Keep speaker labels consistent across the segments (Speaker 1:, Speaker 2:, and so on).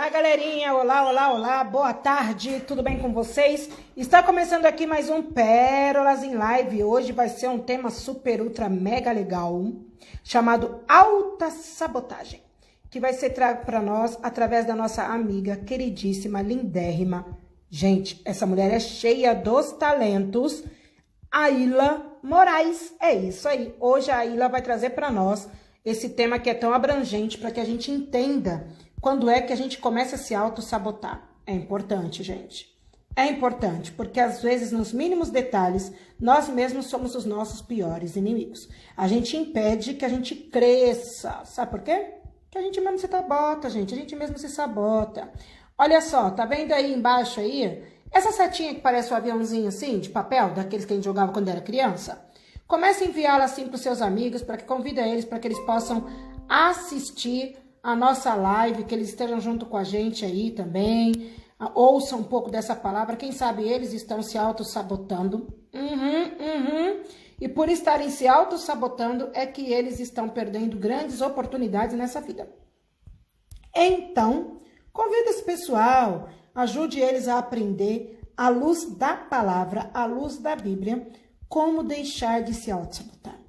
Speaker 1: Olá, galerinha! Olá, olá, olá! Boa tarde! Tudo bem com vocês? Está começando aqui mais um Pérolas em Live. Hoje vai ser um tema super, ultra, mega legal, chamado autossabotagem, que vai ser trago para nós através da nossa amiga queridíssima, lindérrima. Gente, essa mulher é cheia dos talentos. Aila Moraes. É isso aí. Hoje a Aila vai trazer para nós esse tema que é tão abrangente para que a gente entenda quando é que a gente começa a se auto-sabotar. É importante, gente. É importante, porque às vezes, nos mínimos detalhes, nós mesmos somos os nossos piores inimigos. A gente impede que a gente cresça. Sabe por quê? Que a gente mesmo se sabota, gente. A gente mesmo se sabota. Olha só, tá vendo aí embaixo aí? Essa setinha que parece um aviãozinho assim, de papel, daqueles que a gente jogava quando era criança? Comece a enviá-la assim para os seus amigos, para que convida eles, para que eles possam assistir a nossa live, que eles estejam junto com a gente aí também, ouçam um pouco dessa palavra, quem sabe eles estão se auto-sabotando, e por estarem se auto-sabotando é que eles estão perdendo grandes oportunidades nessa vida. Então, convida esse pessoal, ajude eles a aprender, à luz da palavra, à luz da Bíblia, como deixar de se auto-sabotar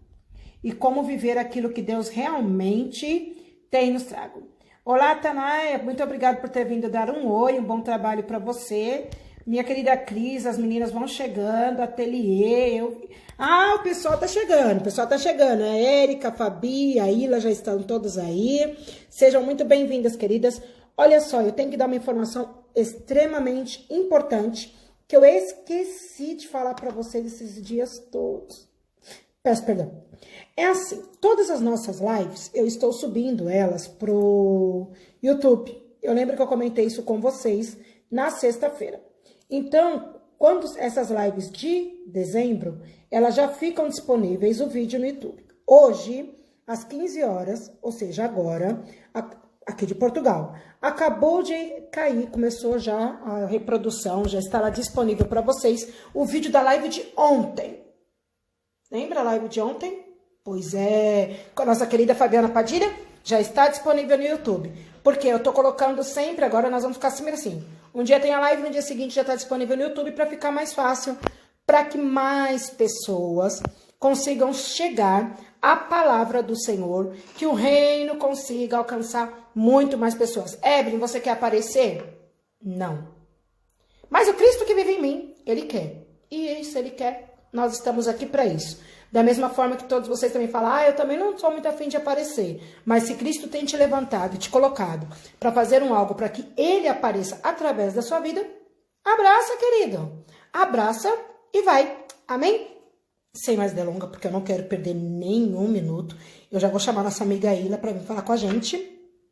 Speaker 1: e como viver aquilo que Deus realmente tem nos trago. Olá, Tanaia, muito obrigada por ter vindo dar um oi, um bom trabalho para você. Minha querida Cris, as meninas vão chegando, ateliê. O pessoal tá chegando. A Érica, a Fabi, a Ila já estão todos aí. Sejam muito bem-vindas, queridas. Olha só, eu tenho que dar uma informação extremamente importante que eu esqueci de falar para vocês esses dias todos. Peço perdão. É assim, todas as nossas lives, eu estou subindo elas pro YouTube. Eu lembro que eu comentei isso com vocês na sexta-feira. Então, quando essas lives de dezembro, elas já ficam disponíveis o vídeo no YouTube. Hoje, às 15 horas, ou seja, agora, aqui de Portugal, acabou de cair, começou já a reprodução, já está lá disponível para vocês o vídeo da live de ontem. Lembra a live de ontem? Pois é, com a nossa querida Fabiana Padilha, já está disponível no YouTube. Porque eu tô colocando sempre, agora nós vamos ficar assim. Um dia tem a live, no dia seguinte já está disponível no YouTube para ficar mais fácil, para que mais pessoas consigam chegar à palavra do Senhor, que o reino consiga alcançar muito mais pessoas. Evelyn, você quer aparecer? Não. Mas o Cristo que vive em mim, Ele quer. E isso Ele quer, nós estamos aqui para isso. Da mesma forma que todos vocês também falam, eu também não sou muito afim de aparecer. Mas se Cristo tem te levantado e te colocado para fazer algo para que Ele apareça através da sua vida, abraça, querido. Abraça e vai. Amém? Sem mais delongas, porque eu não quero perder nenhum minuto. Eu já vou chamar nossa amiga Ila para vir falar com a gente,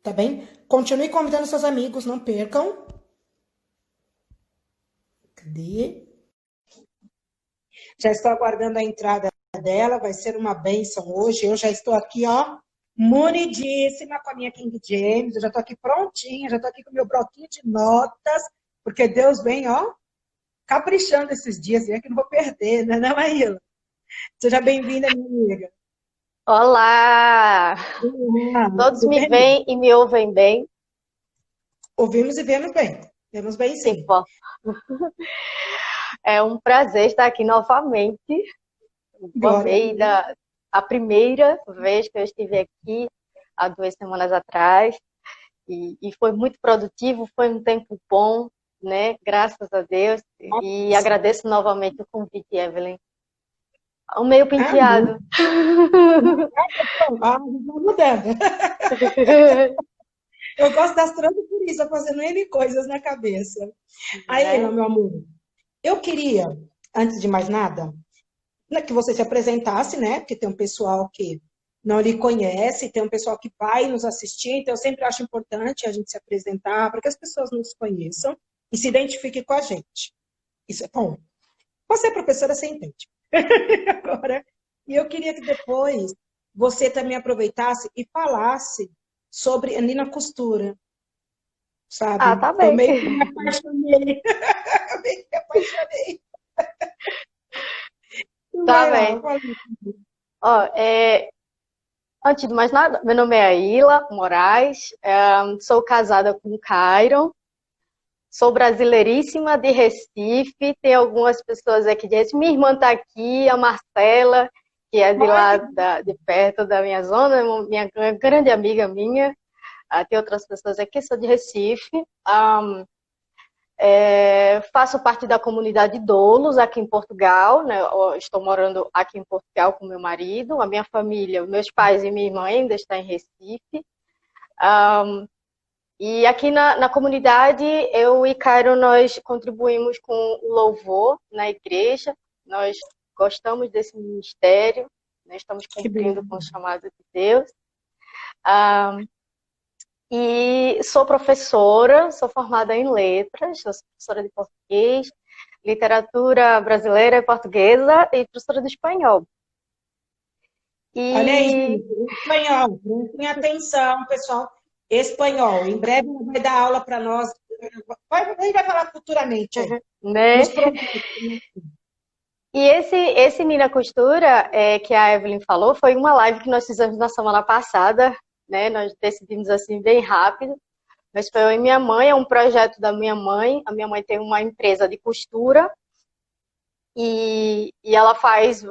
Speaker 1: tá bem? Continue convidando seus amigos, não percam. Cadê? Já estou aguardando a entrada dela, vai ser uma bênção hoje. Eu já estou aqui, ó, munidíssima com a minha King James. Eu já estou aqui prontinha, já estou aqui com o meu bloquinho de notas, porque Deus vem, ó, caprichando esses dias, e é que não vou perder, né, não, Aila? Seja bem-vinda, minha amiga.
Speaker 2: Olá! Todos me veem e me ouvem bem?
Speaker 1: Ouvimos e vemos bem. Vemos bem, sim.
Speaker 2: É um prazer estar aqui novamente. Amei a primeira vez que eu estive aqui, há 2 semanas atrás, e foi muito produtivo, foi um tempo bom, né? Graças a Deus. E agradeço novamente o convite, Evelyn. O meio penteado.
Speaker 1: Mudando. Eu gosto das transferidas, fazendo N coisas na cabeça. Aí, meu amor, eu queria, antes de mais nada, que você se apresentasse, né? Porque tem um pessoal que não lhe conhece, tem um pessoal que vai nos assistir, então eu sempre acho importante a gente se apresentar para que as pessoas nos conheçam e se identifiquem com a gente. Isso é bom. Você é professora, você entende. Agora, e eu queria que depois você também aproveitasse e falasse sobre ali na costura, sabe?
Speaker 2: Tá bem.
Speaker 1: Eu meio que me apaixonei.
Speaker 2: Tá bem. Ó, Antes de mais nada, meu nome é Aila Moraes, sou casada com o Cairon, sou brasileiríssima de Recife, tem algumas pessoas aqui de Recife, minha irmã está aqui, a Marcela, que é de lá de perto da minha zona, minha grande amiga minha, tem outras pessoas aqui, sou de Recife, faço parte da comunidade Doulos aqui em Portugal, né? Eu estou morando aqui em Portugal com meu marido, a minha família, meus pais e minha irmã ainda estão em Recife. E aqui na comunidade, eu e Cairo, nós contribuímos com o louvor na igreja, nós gostamos desse ministério, nós estamos cumprindo com o chamado de Deus. E sou professora, sou formada em letras, sou professora de português, literatura brasileira e portuguesa e professora de espanhol.
Speaker 1: Olha aí, espanhol, prestem atenção, pessoal. Espanhol, em breve vai dar aula para nós. Ele vai falar futuramente.
Speaker 2: Né? E esse Nina Costura, que a Evelyn falou, foi uma live que nós fizemos na semana passada, né? Nós decidimos assim bem rápido. Mas foi eu e minha mãe, é um projeto da minha mãe. A minha mãe tem uma empresa de costura e ela faz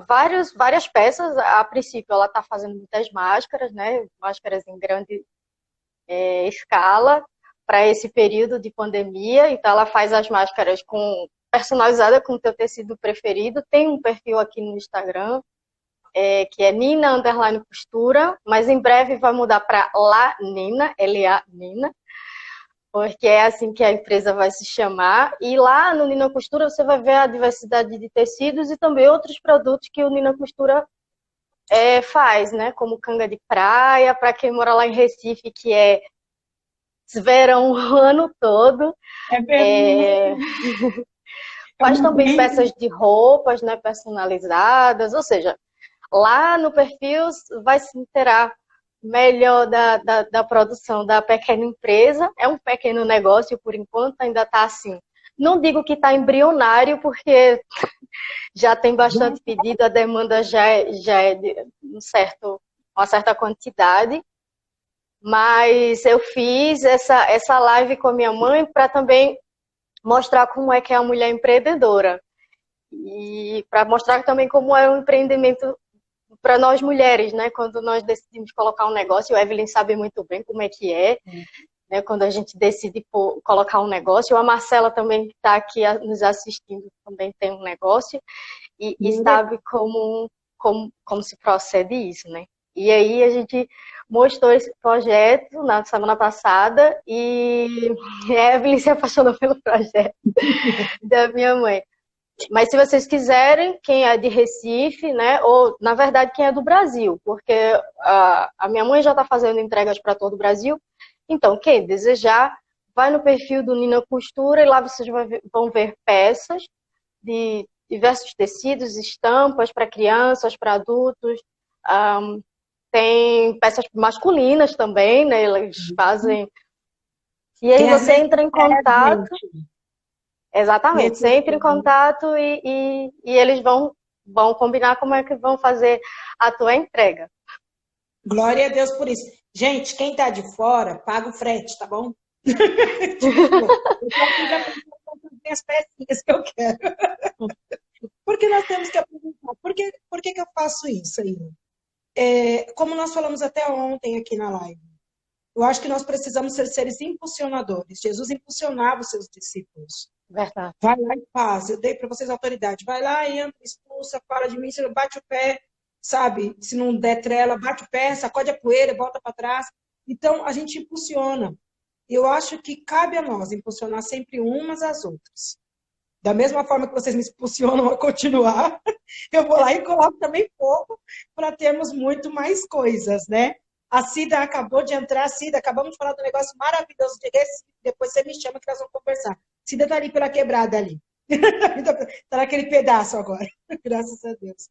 Speaker 2: várias peças. A princípio, ela está fazendo muitas máscaras, né? Máscaras em grande escala para esse período de pandemia. Então, ela faz as máscaras personalizada com o teu tecido preferido. Tem um perfil aqui no Instagram, que é Nina _costura, mas em breve vai mudar para La Nina, L-A Nina, porque é assim que a empresa vai se chamar. E lá no Nina Costura você vai ver a diversidade de tecidos e também outros produtos que o Nina Costura faz, né? Como canga de praia, para quem mora lá em Recife, que é verão o ano todo. Faz também peças de roupas, né, personalizadas, ou seja, lá no perfil vai se inteirar melhor da produção da pequena empresa. É um pequeno negócio, por enquanto, ainda está assim. Não digo que está embrionário, porque já tem bastante pedido, a demanda já é de uma certa quantidade. Mas eu fiz essa live com a minha mãe para também mostrar como é que é a mulher empreendedora. E para mostrar também como é um empreendimento para nós mulheres, né? Quando nós decidimos colocar um negócio, o Evelyn sabe muito bem como é que é, né? Quando a gente decide colocar um negócio. A Marcela também, que está aqui nos assistindo, também tem um negócio e sabe como se procede isso, né? E aí a gente mostrou esse projeto na semana passada e a Evelyn se apaixonou pelo projeto da minha mãe. Mas se vocês quiserem, quem é de Recife, né, ou na verdade quem é do Brasil, porque a minha mãe já está fazendo entregas para todo o Brasil, então quem desejar, vai no perfil do Nina Costura e lá vocês vão ver peças de diversos tecidos, estampas para crianças, para adultos, tem peças masculinas também, né, eles fazem. E aí você entra em contato. Exatamente, você entra em contato e eles vão combinar como é que vão fazer a tua entrega.
Speaker 1: Glória a Deus por isso. Gente, quem tá de fora, paga o frete, tá bom? As pecinhas que eu quero. Porque nós temos que apresentar. Por que eu faço isso aí? Como nós falamos até ontem aqui na live, eu acho que nós precisamos ser seres impulsionadores. Jesus impulsionava os seus discípulos.
Speaker 2: Verdade.
Speaker 1: Vai lá e faz. Eu dei para vocês autoridade. Vai lá, entra, expulsa, fala de mim, bate o pé, sabe? Se não der trela, bate o pé, sacode a poeira, volta para trás. Então, a gente impulsiona. Eu acho que cabe a nós impulsionar sempre umas às outras. Da mesma forma que vocês me impulsionam a continuar, eu vou lá e coloco também fogo para termos muito mais coisas, né? A Cida acabou de entrar. Cida, acabamos de falar do negócio maravilhoso de Recife. Depois você me chama que nós vamos conversar. Cida tá ali pela quebrada ali. Tá naquele pedaço agora. Graças a Deus.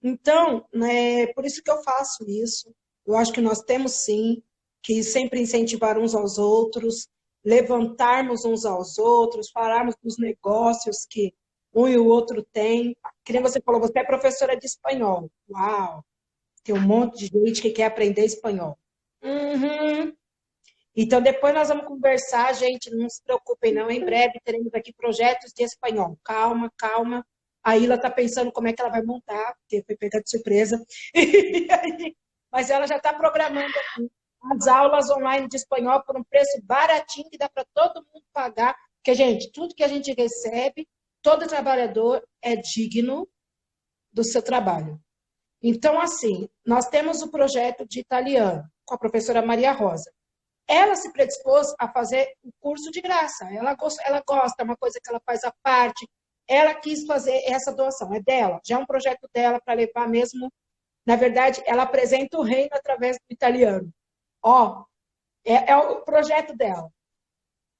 Speaker 1: Então, né, por isso que eu faço isso. Eu acho que nós temos sim que sempre incentivar uns aos outros, levantarmos uns aos outros, falarmos dos negócios que um e o outro têm. Que nem você falou, você é professora de espanhol. Uau! Tem um monte de gente que quer aprender espanhol. Uhum. Então, depois nós vamos conversar, gente, não se preocupem não, em breve teremos aqui projetos de espanhol. Calma, calma. A Ila está pensando como é que ela vai montar, porque foi pega de surpresa. Mas ela já está programando aqui as aulas online de espanhol por um preço baratinho que dá para todo mundo pagar. Porque, gente, tudo que a gente recebe, todo trabalhador é digno do seu trabalho. Então, assim, nós temos o projeto de italiano com a professora Maria Rosa. Ela se predispôs a fazer o curso de graça. Ela gosta, é uma coisa que ela faz à parte. Ela quis fazer essa doação, é dela. Já é um projeto dela para levar mesmo. Na verdade, ela apresenta o reino através do italiano. Ó, é o projeto dela.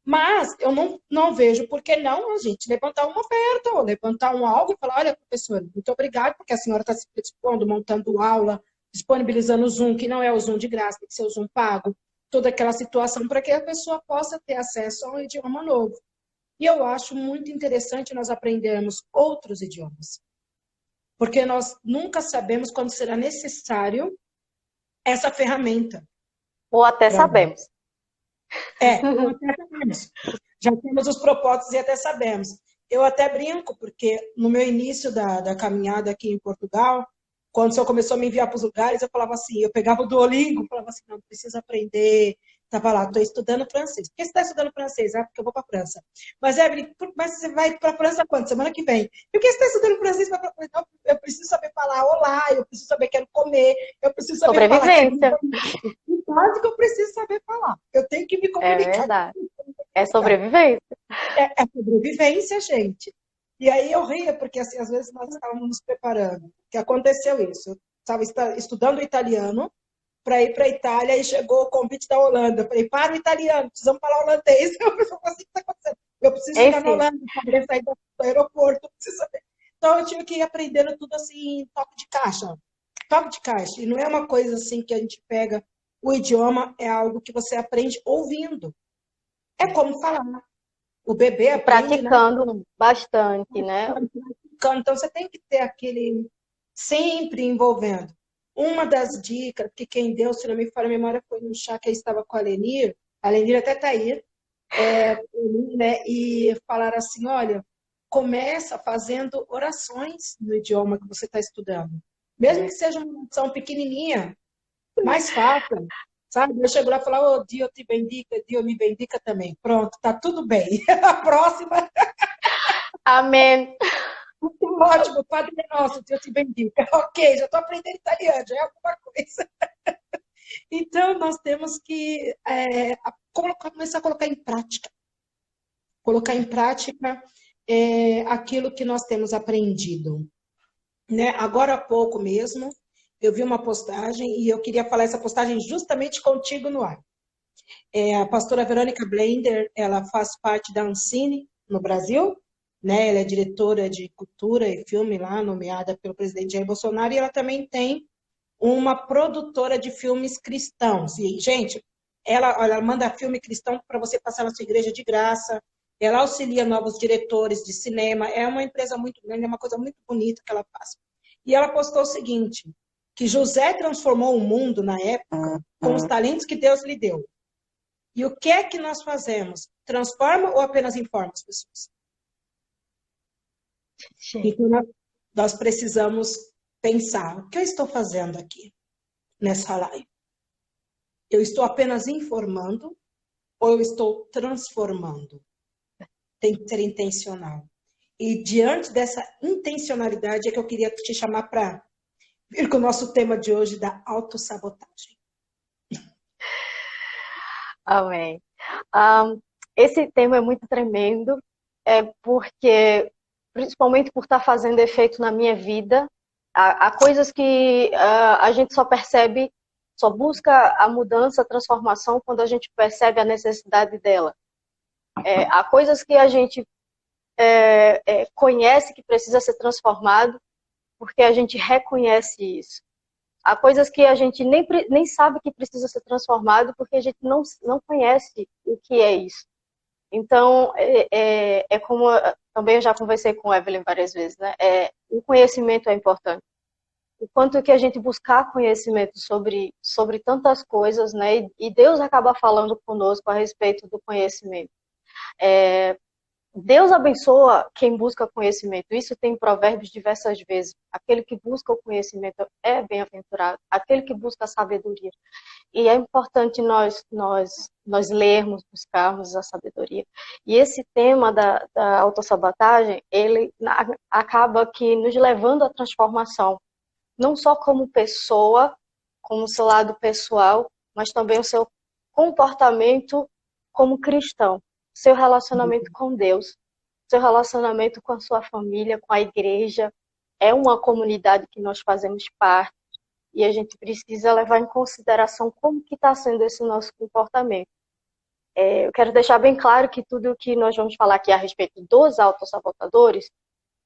Speaker 1: Mas eu não vejo por que não a gente levantar uma oferta, ou levantar um algo e falar, olha, professora, muito obrigada, porque a senhora está se predispondo, montando aula, disponibilizando o Zoom, que não é o Zoom de graça, tem que ser o Zoom pago, toda aquela situação para que a pessoa possa ter acesso a um idioma novo. E eu acho muito interessante nós aprendermos outros idiomas, porque nós nunca sabemos quando será necessário essa ferramenta.
Speaker 2: Ou até sabemos.
Speaker 1: Ou até sabemos. Já temos os propósitos e até sabemos. Eu até brinco, porque no meu início da caminhada aqui em Portugal, quando o senhor começou a me enviar para os lugares, eu falava assim, eu pegava o Duolingo, falava assim, não, preciso aprender. Estava lá, estou estudando francês. Por que você está estudando francês? Ah, porque eu vou para a França. Mas, Evelyn, mas você vai para a França quando? Semana que vem. E por que você está estudando francês? Não, eu preciso saber falar olá, eu preciso saber quero comer, eu preciso saber falar
Speaker 2: Sobrevivência.
Speaker 1: o básico eu preciso saber falar. Eu tenho que me comunicar.
Speaker 2: É verdade. É sobrevivência.
Speaker 1: É sobrevivência, gente. E aí eu ria, porque assim, às vezes nós estávamos nos preparando. Que aconteceu isso. Eu estava estudando italiano para ir para a Itália e chegou o convite da Holanda. Eu falei, para o italiano, precisamos falar holandês. Eu falei, assim, o que está acontecendo? Eu preciso chegar na Holanda, para sair do aeroporto. Então eu tive que ir aprendendo tudo assim, toque de caixa. Toque de caixa. E não é uma coisa assim que a gente pega. O idioma é algo que você aprende ouvindo. É como falar. O bebê aprende,
Speaker 2: praticando bastante, né?
Speaker 1: Então, você tem que ter aquele sempre envolvendo. Uma das dicas que quem deu, se não me falha a memória, foi no chá que eu estava com a Lenir até está aí, né, e falaram assim, olha, começa fazendo orações no idioma que você está estudando. Mesmo que seja uma oração pequenininha, mais fácil. Sabe? Eu chego lá e falo, oh, Dio te bendiga, Dio me bendiga também. Pronto, tá tudo bem. A próxima.
Speaker 2: Amém.
Speaker 1: Ótimo, Padre Nosso, Dio te bendiga. Ok, já estou aprendendo italiano, já é alguma coisa. Então, nós temos que começar a colocar em prática. Colocar em prática aquilo que nós temos aprendido. Né? Agora há pouco mesmo, eu vi uma postagem e eu queria falar essa postagem justamente contigo no ar. A pastora Verônica Blender, ela faz parte da Ancine no Brasil, né? Ela é diretora de cultura e filme lá, nomeada pelo presidente Jair Bolsonaro, e ela também tem uma produtora de filmes cristãos. E, gente, ela manda filme cristão para você passar na sua igreja de graça, ela auxilia novos diretores de cinema, é uma empresa muito grande, é uma coisa muito bonita que ela faz. E ela postou o seguinte, que José transformou o mundo na época com os talentos que Deus lhe deu. E o que é que nós fazemos? Transforma ou apenas informa as pessoas? Então, nós precisamos pensar, o que eu estou fazendo aqui nessa live? Eu estou apenas informando ou eu estou transformando? Tem que ser intencional. E diante dessa intencionalidade é que eu queria te chamar para vir com o nosso tema de hoje da autossabotagem.
Speaker 2: Amém. Esse tema é muito tremendo, porque, principalmente por estar fazendo efeito na minha vida, há coisas que a gente só percebe, só busca a mudança, a transformação, quando a gente percebe a necessidade dela. Há coisas que a gente conhece que precisa ser transformado, porque a gente reconhece isso. Há coisas que a gente nem sabe que precisa ser transformado, porque a gente não conhece o que é isso. Então, como também eu já conversei com a Evelyn várias vezes, né? O conhecimento é importante. o quanto que a gente buscar conhecimento sobre tantas coisas, né? E Deus acaba falando conosco a respeito do conhecimento. Deus abençoa quem busca conhecimento. Isso tem em Provérbios diversas vezes. Aquele que busca o conhecimento é bem-aventurado. Aquele que busca a sabedoria. E é importante nós lermos, buscarmos a sabedoria. E esse tema da autossabotagem, ele acaba que nos levando à transformação. Não só como pessoa, como o seu lado pessoal, mas também o seu comportamento como cristão. Seu relacionamento com Deus, seu relacionamento com a sua família, com a igreja. É uma comunidade que nós fazemos parte e a gente precisa levar em consideração como que está sendo esse nosso comportamento. Eu quero deixar bem claro que tudo o que nós vamos falar aqui a respeito dos autossabotadores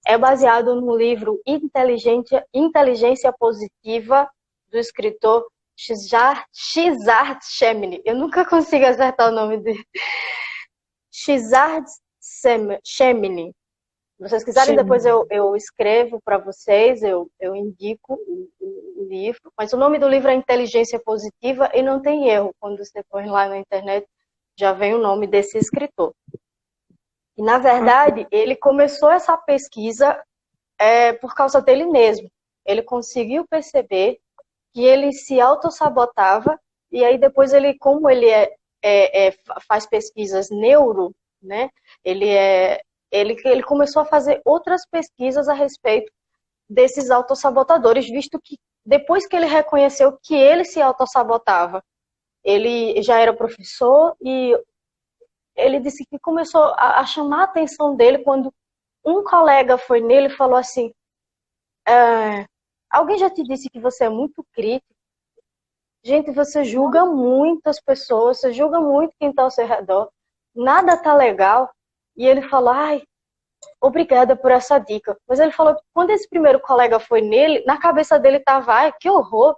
Speaker 2: é baseado no livro Inteligência Positiva, do escritor Shizar Shemini. Eu nunca consigo acertar o nome dele. Shizar Shemini. Se vocês quiserem, depois eu escrevo para vocês, eu indico o livro. Mas o nome do livro é Inteligência Positiva e não tem erro. Quando você põe lá na internet, já vem o nome desse escritor. E, na verdade, ele começou essa pesquisa por causa dele mesmo. Ele conseguiu perceber que ele se autossabotava e aí depois ele, como ele faz pesquisas neuro, né? Ele começou a fazer outras pesquisas a respeito desses autossabotadores, visto que depois que ele reconheceu que ele se autossabotava, ele já era professor e ele disse que começou a chamar a atenção dele quando um colega foi nele e falou assim: alguém já te disse que você é muito crítico? Gente, você julga muito as pessoas, você julga muito quem está ao seu redor, nada tá legal. E ele falou: ai, obrigada por essa dica. Mas ele falou que quando esse primeiro colega foi nele, na cabeça dele tava: ai, que horror,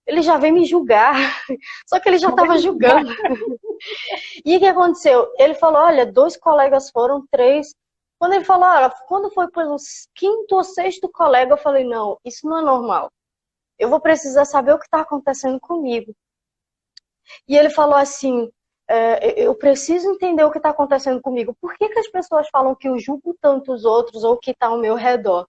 Speaker 2: ele já vem me julgar. Só que ele já estava julgando. E o que aconteceu? Ele falou: olha, 2 colegas foram, 3. Quando ele falou: olha, quando foi pelo 5º ou 6º colega, eu falei: não, isso não é normal. Eu vou precisar saber o que está acontecendo comigo. E ele falou assim: eu preciso entender o que está acontecendo comigo. Por que as pessoas falam que eu julgo tanto os outros ou que está ao meu redor?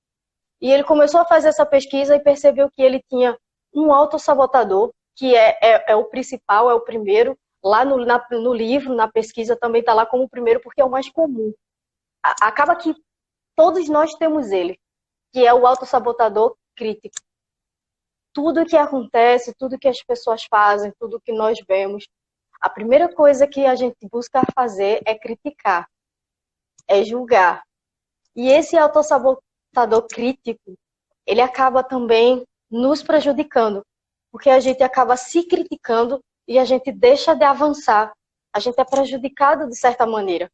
Speaker 2: E ele começou a fazer essa pesquisa e percebeu que ele tinha um autossabotador, que é o principal, é o primeiro. Lá no livro, na pesquisa, também está lá como o primeiro, porque é o mais comum. Acaba que todos nós temos ele, que é o autossabotador crítico. Tudo que acontece, tudo que as pessoas fazem, tudo que nós vemos, a primeira coisa que a gente busca fazer é criticar, é julgar. E esse autossabotador crítico, ele acaba também nos prejudicando, porque a gente acaba se criticando e a gente deixa de avançar. A gente é prejudicado de certa maneira,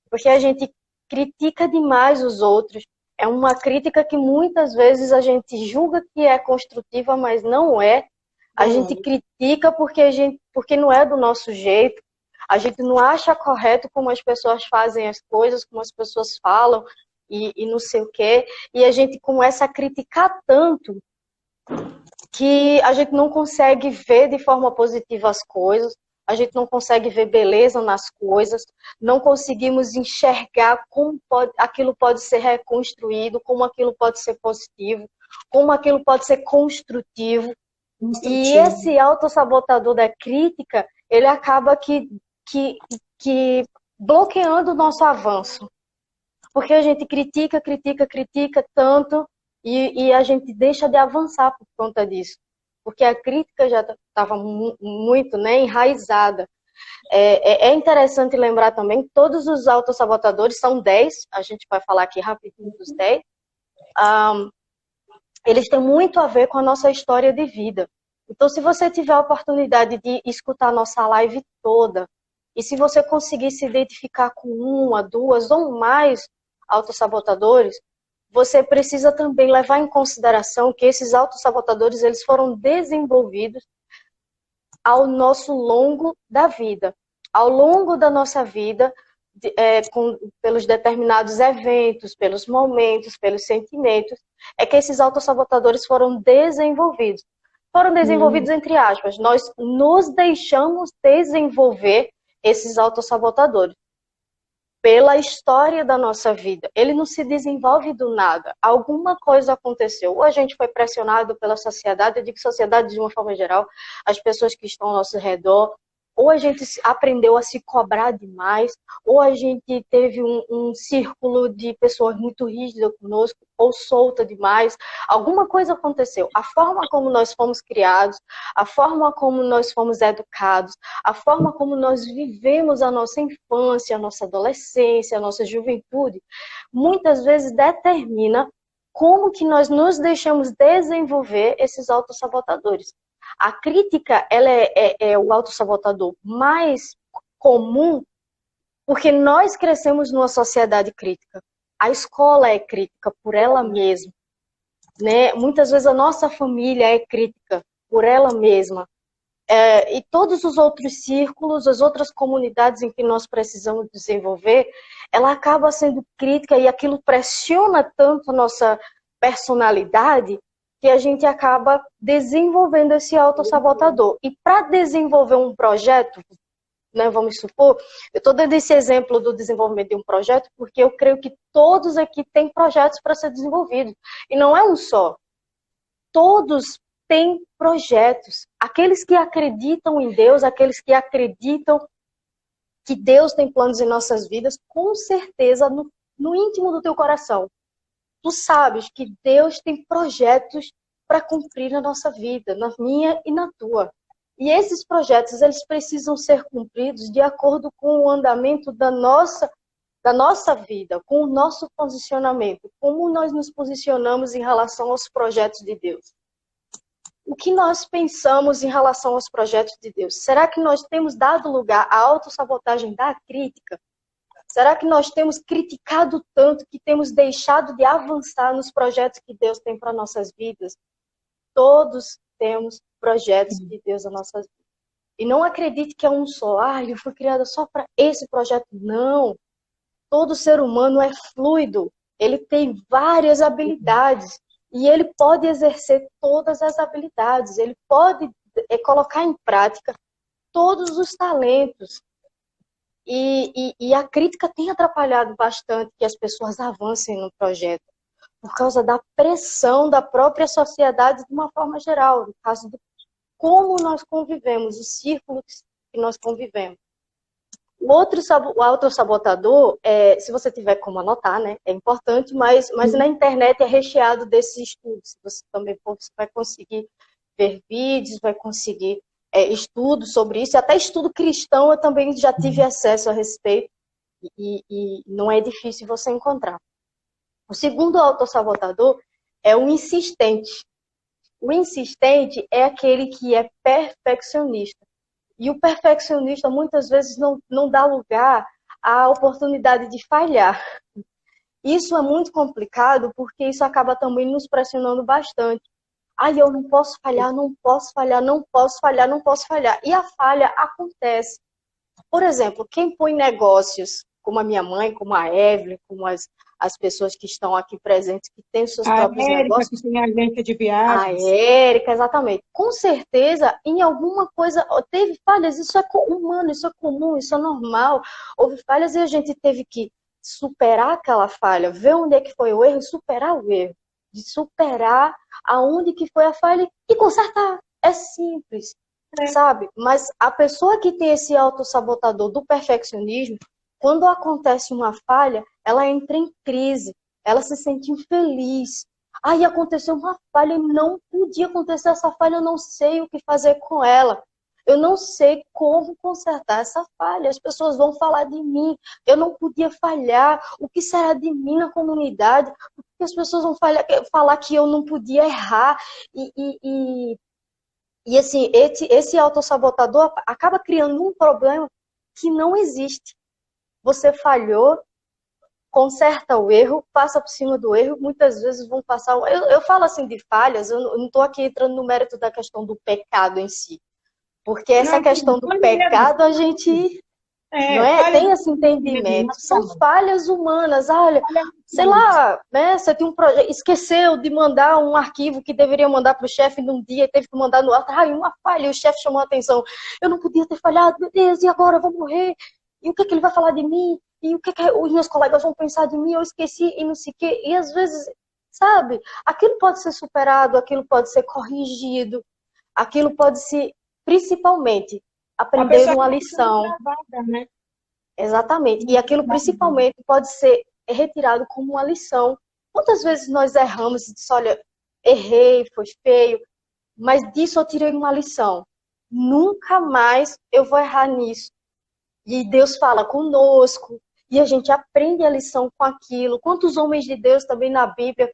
Speaker 2: porque a gente critica demais os outros. É uma crítica que muitas vezes a gente julga que é construtiva, mas não é. A gente critica porque não é do nosso jeito. A gente não acha correto como as pessoas fazem as coisas, como as pessoas falam e não sei o quê. E a gente começa a criticar tanto que a gente não consegue ver de forma positiva as coisas. A gente não consegue ver beleza nas coisas, não conseguimos enxergar como aquilo pode ser reconstruído, como aquilo pode ser positivo, como aquilo pode ser construtivo. E esse autossabotador da crítica, ele acaba que bloqueando o nosso avanço. Porque a gente critica tanto e a gente deixa de avançar por conta disso. Porque a crítica já estava muito, né, enraizada. É interessante lembrar também que todos os autossabotadores, são 10, a gente vai falar aqui rapidinho dos 10, eles têm muito a ver com a nossa história de vida. Então, se você tiver a oportunidade de escutar a nossa live toda, e se você conseguir se identificar com 1, 2 ou mais autossabotadores, você precisa também levar em consideração que esses autossabotadores, eles foram desenvolvidos ao nosso longo da vida. Ao longo da nossa vida, pelos determinados eventos, pelos momentos, pelos sentimentos, é que esses autossabotadores foram desenvolvidos. Foram desenvolvidos entre aspas. Nós nos deixamos desenvolver esses autossabotadores pela história da nossa vida. Ele não se desenvolve do nada. Alguma coisa aconteceu. Ou a gente foi pressionado pela sociedade, eu digo sociedade de uma forma geral, as pessoas que estão ao nosso redor, ou a gente aprendeu a se cobrar demais, ou a gente teve um círculo de pessoas muito rígidas conosco, ou solta demais. Alguma coisa aconteceu. A forma como nós fomos criados, a forma como nós fomos educados, a forma como nós vivemos a nossa infância, a nossa adolescência, a nossa juventude, muitas vezes determina como que nós nos deixamos desenvolver esses autossabotadores. A crítica, ela é o autossabotador mais comum porque nós crescemos numa sociedade crítica. A escola é crítica por ela mesma, né? Muitas vezes a nossa família é crítica por ela mesma. E todos os outros círculos, as outras comunidades em que nós precisamos desenvolver, ela acaba sendo crítica e aquilo pressiona tanto a nossa personalidade que a gente acaba desenvolvendo esse autossabotador. E para desenvolver um projeto, né, vamos supor, eu estou dando esse exemplo do desenvolvimento de um projeto porque eu creio que todos aqui têm projetos para ser desenvolvidos. E não é um só. Todos têm projetos. Aqueles que acreditam em Deus, aqueles que acreditam que Deus tem planos em nossas vidas, com certeza, no íntimo do teu coração, tu sabes que Deus tem projetos para cumprir na nossa vida, na minha e na tua. E esses projetos, eles precisam ser cumpridos de acordo com o andamento da nossa vida, com o nosso posicionamento, como nós nos posicionamos em relação aos projetos de Deus. O que nós pensamos em relação aos projetos de Deus? Será que nós temos dado lugar à autossabotagem da crítica? Será que nós temos criticado tanto que temos deixado de avançar nos projetos que Deus tem para nossas vidas? Todos temos projetos de Deus nas nossas vidas. E não acredite que é um só. Eu fui criada só para esse projeto. Não. Todo ser humano é fluido. Ele tem várias habilidades. E ele pode exercer todas as habilidades. Ele pode colocar em prática todos os talentos. E a crítica tem atrapalhado bastante que as pessoas avancem no projeto, por causa da pressão da própria sociedade de uma forma geral, no caso de como nós convivemos, o círculo que nós convivemos. O autossabotador, se você tiver como anotar, né, é importante, mas na internet é recheado desses estudos. Você também vai conseguir ver vídeos, vai conseguir estudos sobre isso, até estudo cristão eu também já tive acesso a respeito, e não é difícil você encontrar. O segundo autossabotador é o insistente. O insistente é aquele que é perfeccionista. E o perfeccionista muitas vezes não dá lugar à oportunidade de falhar. Isso é muito complicado porque isso acaba também nos pressionando bastante. Eu não posso falhar, não posso falhar, não posso falhar, não posso falhar. E a falha acontece. Por exemplo, quem põe negócios, como a minha mãe, como a Evelyn, como as pessoas que estão aqui presentes, que têm os seus próprios negócios.
Speaker 1: Que tem agência de viagens.
Speaker 2: A Érica, exatamente. Com certeza, em alguma coisa, teve falhas, isso é humano, isso é comum, isso é normal. Houve falhas e a gente teve que superar aquela falha, ver onde é que foi o erro e superar o erro. De superar aonde que foi a falha e consertar. É simples, sabe? Mas a pessoa que tem esse autossabotador do perfeccionismo, quando acontece uma falha, ela entra em crise, ela se sente infeliz. Aconteceu uma falha e não podia acontecer essa falha, eu não sei o que fazer com ela. Eu não sei como consertar essa falha. As pessoas vão falar de mim. Eu não podia falhar. O que será de mim na comunidade? Porque as pessoas vão falar que eu não podia errar. E assim, esse autossabotador acaba criando um problema que não existe. Você falhou, conserta o erro, passa por cima do erro, muitas vezes vão passar... Eu falo assim de falhas, eu não estou aqui entrando no mérito da questão do pecado em si. Porque essa questão do pecado, a gente não
Speaker 1: É,
Speaker 2: é?
Speaker 1: falha
Speaker 2: Tem
Speaker 1: de
Speaker 2: esse entendimento. São
Speaker 1: comunicação.
Speaker 2: falhas humanas. Olha,
Speaker 1: Falha
Speaker 2: sei
Speaker 1: humanas.
Speaker 2: lá, né? Você tem um projeto, esqueceu de mandar um arquivo que deveria mandar para o chefe num dia, teve que mandar no outro. Ai, uma falha, e o chefe chamou a atenção. Eu não podia ter falhado, meu Deus, e agora eu vou morrer? E o que é que ele vai falar de mim? E o que é que os meus colegas vão pensar de mim? Eu esqueci e não sei o quê. E às vezes, sabe, aquilo pode ser superado, aquilo pode ser corrigido, aquilo pode ser, principalmente,
Speaker 1: A
Speaker 2: aprender
Speaker 1: pessoa
Speaker 2: uma
Speaker 1: acaba ficando
Speaker 2: lição.
Speaker 1: travada, né?
Speaker 2: Exatamente. E aquilo principalmente pode ser retirado como uma lição. Quantas vezes nós erramos e disse, olha, errei, foi feio, mas disso eu tirei uma lição. Nunca mais eu vou errar nisso. E Deus fala conosco, e a gente aprende a lição com aquilo. Quantos homens de Deus também na Bíblia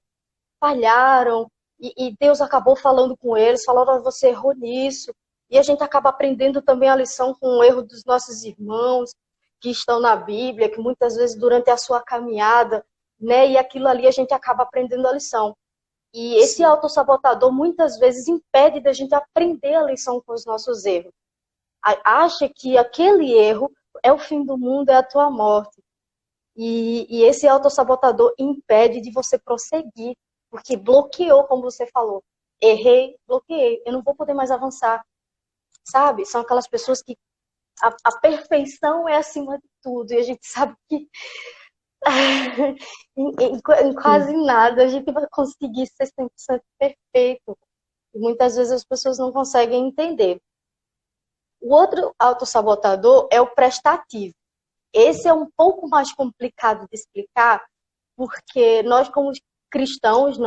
Speaker 2: falharam, e Deus acabou falando com eles, falando, oh, você errou nisso. E a gente acaba aprendendo também a lição com o erro dos nossos irmãos que estão na Bíblia, que muitas vezes durante a sua caminhada, né, e aquilo ali a gente acaba aprendendo a lição. E esse
Speaker 1: Sim.
Speaker 2: autossabotador muitas vezes impede da gente aprender a lição com os nossos erros. Acha que aquele erro é o fim do mundo, é a tua morte. E esse autossabotador impede de você prosseguir, porque bloqueou, como você falou. Errei, bloqueei, eu não vou poder mais avançar. Sabe? São aquelas pessoas que a perfeição é acima de tudo, e a gente sabe que em quase nada a gente vai conseguir ser 100% perfeito. E muitas vezes as pessoas não conseguem entender. O outro autossabotador é o prestativo. Esse é um pouco mais complicado de explicar, porque nós, como cristãos,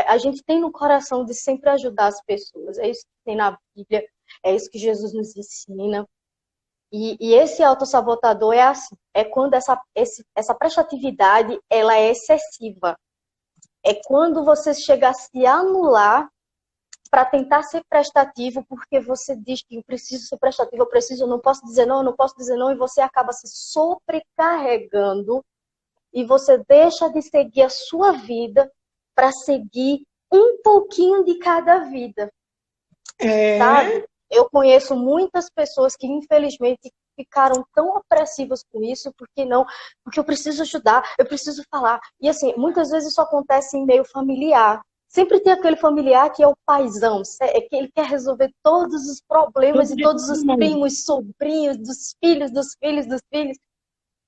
Speaker 2: a gente tem no coração de sempre ajudar as pessoas. É isso que tem na Bíblia, é isso que Jesus nos ensina. E esse autossabotador é assim, é quando essa prestatividade ela é excessiva. É quando você chega a se anular para tentar ser prestativo, porque você diz que eu preciso ser prestativo, eu preciso, eu não posso dizer não, eu não posso dizer não, e você acaba se sobrecarregando e você deixa de seguir a sua vida para seguir um pouquinho de cada vida,
Speaker 1: É,
Speaker 2: sabe? Eu conheço muitas pessoas que, infelizmente, ficaram tão apressivas com isso, porque não, porque eu preciso ajudar, eu preciso falar. E assim, muitas vezes isso acontece em meio familiar. Sempre tem aquele familiar que é o paizão, é que ele quer resolver todos os problemas
Speaker 1: tudo
Speaker 2: e
Speaker 1: de
Speaker 2: todos
Speaker 1: todo
Speaker 2: os
Speaker 1: mundo.
Speaker 2: primos, sobrinhos, dos filhos, dos filhos, dos filhos.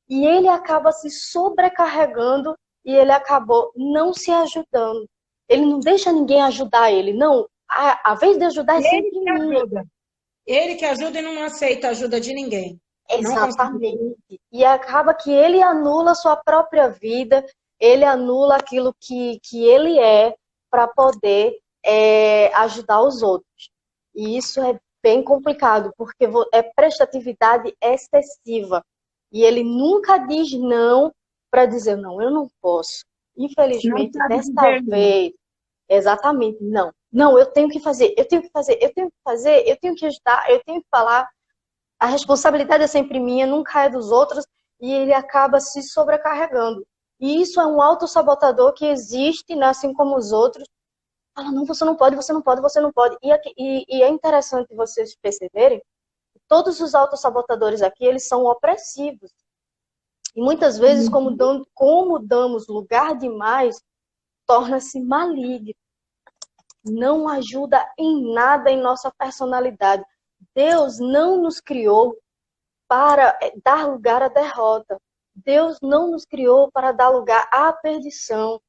Speaker 2: E ele acaba se sobrecarregando e ele acabou não se ajudando. Ele não deixa ninguém ajudar ele. Não, a vez de ajudar é
Speaker 1: Ele
Speaker 2: sempre
Speaker 1: que
Speaker 2: minha.
Speaker 1: ajuda. Ele que ajuda e não aceita a ajuda de ninguém. Não consegue.
Speaker 2: Exatamente. E acaba que ele anula a sua própria vida, ele anula aquilo que ele é para poder ajudar os outros. E isso é bem complicado, porque é prestatividade excessiva. E ele nunca diz não para dizer, não, eu não posso.
Speaker 1: Não
Speaker 2: Infelizmente,
Speaker 1: sabe
Speaker 2: desta
Speaker 1: dizer não.
Speaker 2: vez, exatamente, não. Não, eu tenho que fazer, eu tenho que fazer, eu tenho que fazer, eu tenho que ajudar, eu tenho que falar. A responsabilidade é sempre minha, nunca é dos outros, e ele acaba se sobrecarregando. E isso é um autossabotador que existe, né, assim como os outros. Fala, não, você não pode, você não pode, você não pode. E é interessante vocês perceberem que todos os autossabotadores aqui, eles são opressivos. E muitas vezes, como damos lugar demais, torna-se maligno. Não ajuda em nada em nossa personalidade. Deus não nos criou para dar lugar à derrota. Deus não nos criou para dar lugar à perdição.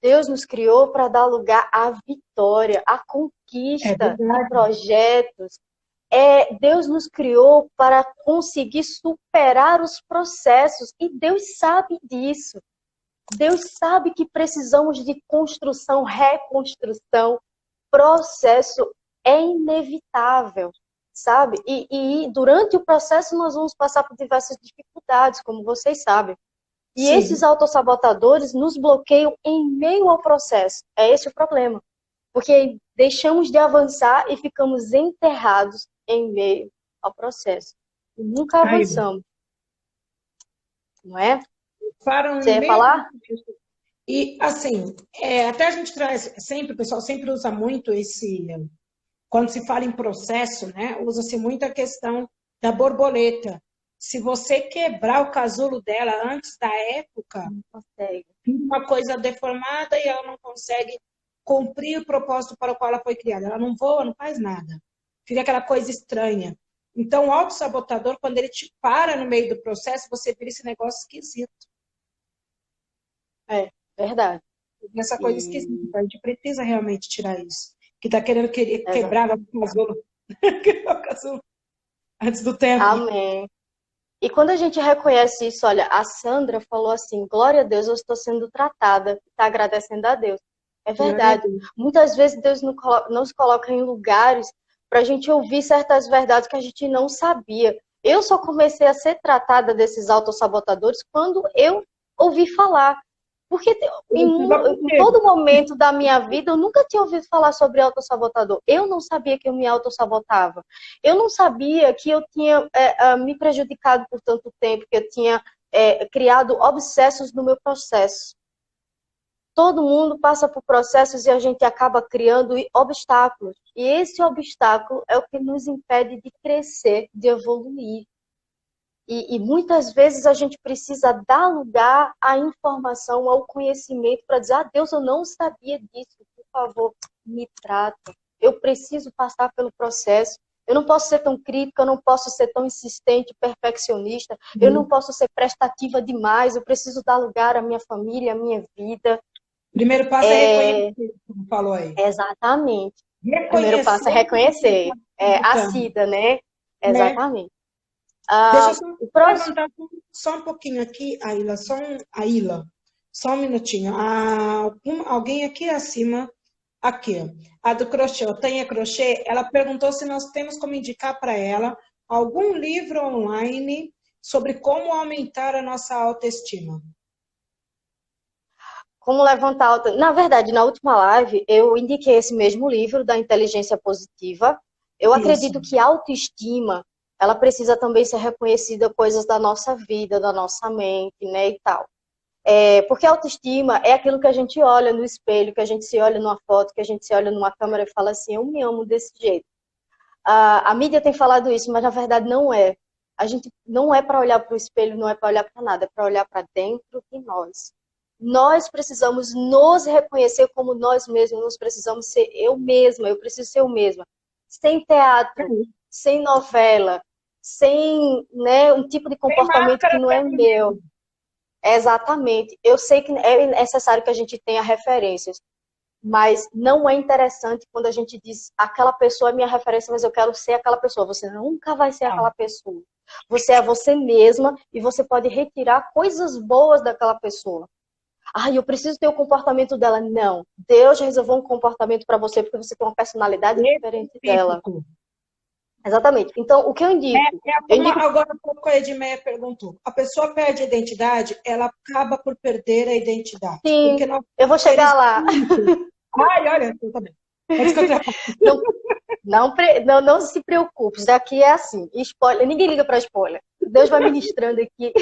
Speaker 2: Deus nos criou para dar lugar à vitória, à
Speaker 1: É
Speaker 2: conquista de
Speaker 1: verdade.
Speaker 2: projetos. Deus nos criou para conseguir superar os processos e Deus sabe disso. Deus sabe que precisamos de construção, reconstrução, processo é inevitável, sabe? E durante o processo nós vamos passar por diversas dificuldades, como vocês sabem. E esses
Speaker 1: Sim.
Speaker 2: autossabotadores nos bloqueiam em meio ao processo. É esse o problema. Porque deixamos de avançar e ficamos enterrados em meio ao processo. E nunca
Speaker 1: Aí,
Speaker 2: avançamos, não é?
Speaker 1: param
Speaker 2: Você
Speaker 1: em
Speaker 2: ia
Speaker 1: meio do
Speaker 2: falar?
Speaker 1: processo. E, assim, até a gente traz sempre, o pessoal sempre usa muito esse. Quando se fala em processo, né? Usa-se muito a questão da borboleta. se você quebrar o casulo dela antes da época,
Speaker 2: Não consegue.
Speaker 1: fica uma coisa deformada e ela não consegue cumprir o propósito para o qual ela foi criada. Ela não voa, não faz nada. Fica aquela coisa estranha. Então, o autossabotador, quando ele te para no meio do processo, você vira esse negócio esquisito.
Speaker 2: É, verdade.
Speaker 1: Essa coisa esquisita.
Speaker 2: E...
Speaker 1: A gente precisa realmente tirar isso. Que está querendo
Speaker 2: Exato.
Speaker 1: quebrar o casulo. Quebrar o casulo antes do tempo.
Speaker 2: Amém. E quando a gente reconhece isso, olha, a Sandra falou assim, glória a Deus, eu estou sendo tratada, está agradecendo a Deus. É verdade. Muitas vezes Deus nos coloca em lugares para a gente ouvir certas verdades que a gente não sabia. Eu só comecei a ser tratada desses autossabotadores quando eu ouvi falar. Porque em todo momento da minha vida eu nunca tinha ouvido falar sobre autossabotador. Eu não sabia que eu me autossabotava. Eu não sabia que eu tinha me prejudicado por tanto tempo, que eu tinha criado obsessos no meu processo. Todo mundo passa por processos e a gente acaba criando obstáculos. E esse obstáculo é o que nos impede de crescer, de evoluir. E muitas vezes a gente precisa dar lugar à informação, ao conhecimento, para dizer, Deus, eu não sabia disso, por favor, me trata. Eu preciso passar pelo processo. Eu não posso ser tão crítica, eu não posso ser tão insistente, perfeccionista, eu não posso ser prestativa demais, eu preciso dar lugar à minha família, à minha vida.
Speaker 1: Primeiro passo é reconhecer, como falou aí.
Speaker 2: Exatamente. O primeiro passo é reconhecer. A Cida, né? Exatamente.
Speaker 1: Deixa eu só levantar só um pouquinho aqui, Aila, só um minutinho. Alguém aqui acima, aqui, a do crochê, o Tânia Crochê, ela perguntou se nós temos como indicar para ela algum livro online sobre como aumentar a nossa autoestima.
Speaker 2: Como levantar auto... Na verdade, na última live, eu indiquei esse mesmo livro da inteligência positiva. Eu acredito que a autoestima, ela precisa também ser reconhecida coisas da nossa vida, da nossa mente, né, e tal. Porque a autoestima é aquilo que a gente olha no espelho, que a gente se olha numa foto, que a gente se olha numa câmera e fala assim, eu me amo desse jeito. A mídia tem falado isso, mas na verdade não é. A gente não é para olhar para o espelho, não é para olhar para nada, é para olhar para dentro de nós. Nós precisamos nos reconhecer como nós mesmos, nós precisamos ser eu mesma, eu preciso ser eu mesma. Sem teatro, sem novela, sem, né, um tipo de comportamento que não é meu. Exatamente. Eu sei que é necessário que a gente tenha referências, mas não é interessante quando a gente diz aquela pessoa é minha referência, mas eu quero ser aquela pessoa. Você nunca vai ser aquela pessoa. Você é você mesma e você pode retirar coisas boas daquela pessoa. Eu preciso ter o comportamento dela. Não. Deus reservou um comportamento para você porque você tem uma personalidade diferente dela. Exatamente. Então, o que eu indico?
Speaker 1: Agora, um pouco a Edmeia perguntou. A pessoa perde a identidade, ela acaba por perder a identidade.
Speaker 2: Sim, eu vou chegar lá.
Speaker 1: Olha, eu também.
Speaker 2: Não se preocupe, isso daqui é assim, spoiler, ninguém liga para spoiler. Deus vai ministrando aqui.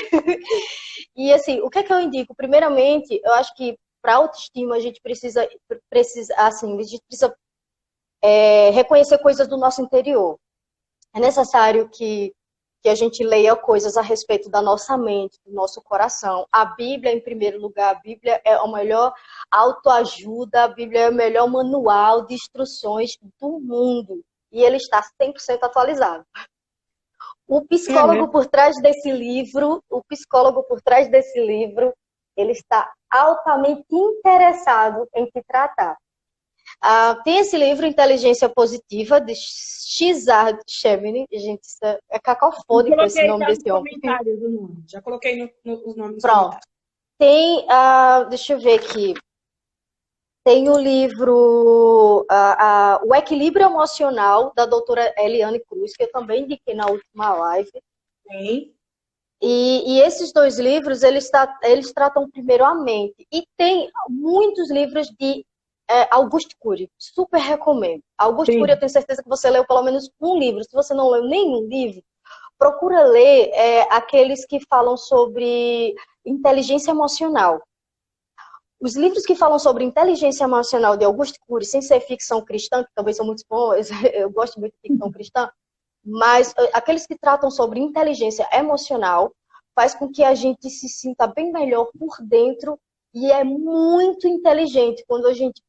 Speaker 2: E assim, o que é que eu indico? Primeiramente, eu acho que para autoestima a gente precisa reconhecer coisas do nosso interior. É necessário que a gente leia coisas a respeito da nossa mente, do nosso coração. A Bíblia, em primeiro lugar, a Bíblia é a melhor autoajuda, a Bíblia é o melhor manual de instruções do mundo. E ele está 100% atualizado. O psicólogo por trás desse livro, ele está altamente interessado em te tratar. Tem esse livro, Inteligência Positiva, de Cesar Chemney. Gente, isso é cacofônico esse nome desse homem.
Speaker 1: Já coloquei nos nomes.
Speaker 2: Pronto. Tem, deixa eu ver aqui. Tem o livro O Equilíbrio Emocional, da doutora Eliane Cruz, que eu também indiquei na última live.
Speaker 1: Sim.
Speaker 2: E esses dois livros, eles tratam primeiro a mente. E tem muitos livros de Auguste Cury, super recomendo. Auguste Cury, eu tenho certeza que você leu pelo menos um livro. Se você não leu nenhum livro, procura ler aqueles que falam sobre inteligência emocional. Os livros que falam sobre inteligência emocional de Auguste Cury, sem ser ficção cristã, que também são muito bons, eu gosto muito de ficção cristã, Mas aqueles que tratam sobre inteligência emocional faz com que a gente se sinta bem melhor por dentro e é muito inteligente quando a gente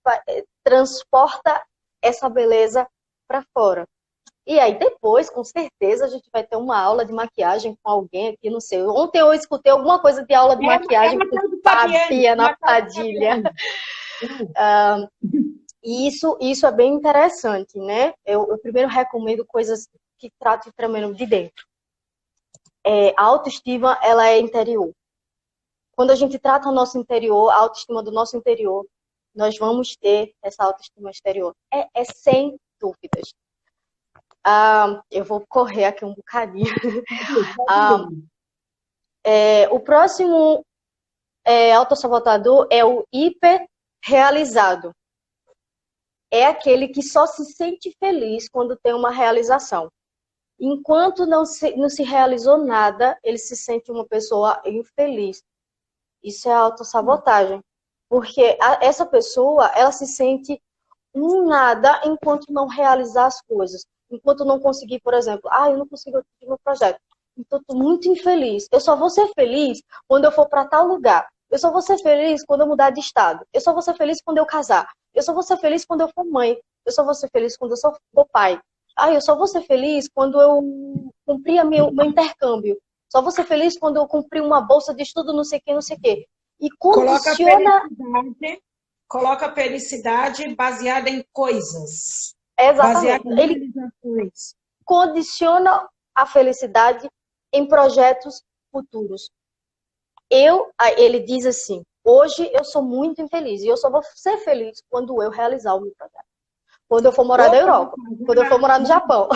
Speaker 2: transporta essa beleza para fora. E aí depois, com certeza, a gente vai ter uma aula de maquiagem com alguém aqui, não sei. Ontem eu escutei alguma coisa de aula de maquiagem com Fabiana Padilha. E isso é bem interessante, né? Eu primeiro recomendo coisas que tratem primeiro de dentro. A autoestima, ela é interior. Quando a gente trata o nosso interior, a autoestima do nosso interior, nós vamos ter essa autoestima exterior. É sem dúvidas. Eu vou correr aqui um bocadinho. O próximo autossabotador é o hiperrealizado. É aquele que só se sente feliz quando tem uma realização. Enquanto não se realizou nada, ele se sente uma pessoa infeliz. Isso é autossabotagem. Porque essa pessoa, ela se sente um nada enquanto não realizar as coisas. Enquanto não conseguir, por exemplo, eu não consigo atingir meu projeto. Então, estou muito infeliz. Eu só vou ser feliz quando eu for para tal lugar. Eu só vou ser feliz quando eu mudar de estado. Eu só vou ser feliz quando eu casar. Eu só vou ser feliz quando eu for mãe. Eu só vou ser feliz quando eu for pai. Eu só vou ser feliz quando eu cumprir meu intercâmbio. Só vou ser feliz quando eu cumprir uma bolsa de estudo, não sei o que, não sei o que. E condiciona...
Speaker 1: Coloca a felicidade baseada em coisas.
Speaker 2: Exatamente.
Speaker 1: Baseada em realizações.
Speaker 2: Condiciona a felicidade em projetos futuros. Ele diz assim, hoje eu sou muito infeliz e eu só vou ser feliz quando eu realizar o meu projeto. Quando eu for morar na Europa, quando eu for morar no Japão.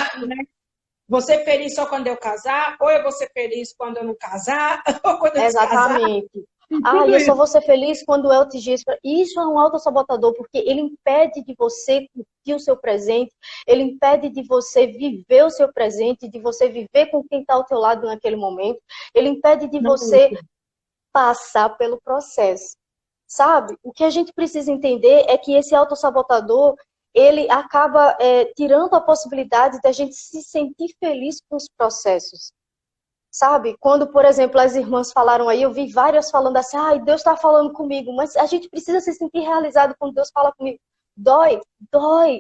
Speaker 1: Vou ser feliz só quando eu casar, ou eu vou ser feliz quando eu não casar, ou quando eu
Speaker 2: Exatamente. Eu só vou ser feliz quando eu atingir isso. Isso é um autossabotador, porque ele impede de você curtir o seu presente, ele impede de você viver o seu presente, de você viver com quem está ao teu lado naquele momento, ele impede de você passar pelo processo. Sabe? O que a gente precisa entender é que esse autossabotador, ele acaba tirando a possibilidade de a gente se sentir feliz com os processos. Sabe? Quando, por exemplo, as irmãs falaram aí, eu vi várias falando assim, Deus está falando comigo, mas a gente precisa se sentir realizado quando Deus fala comigo. Dói.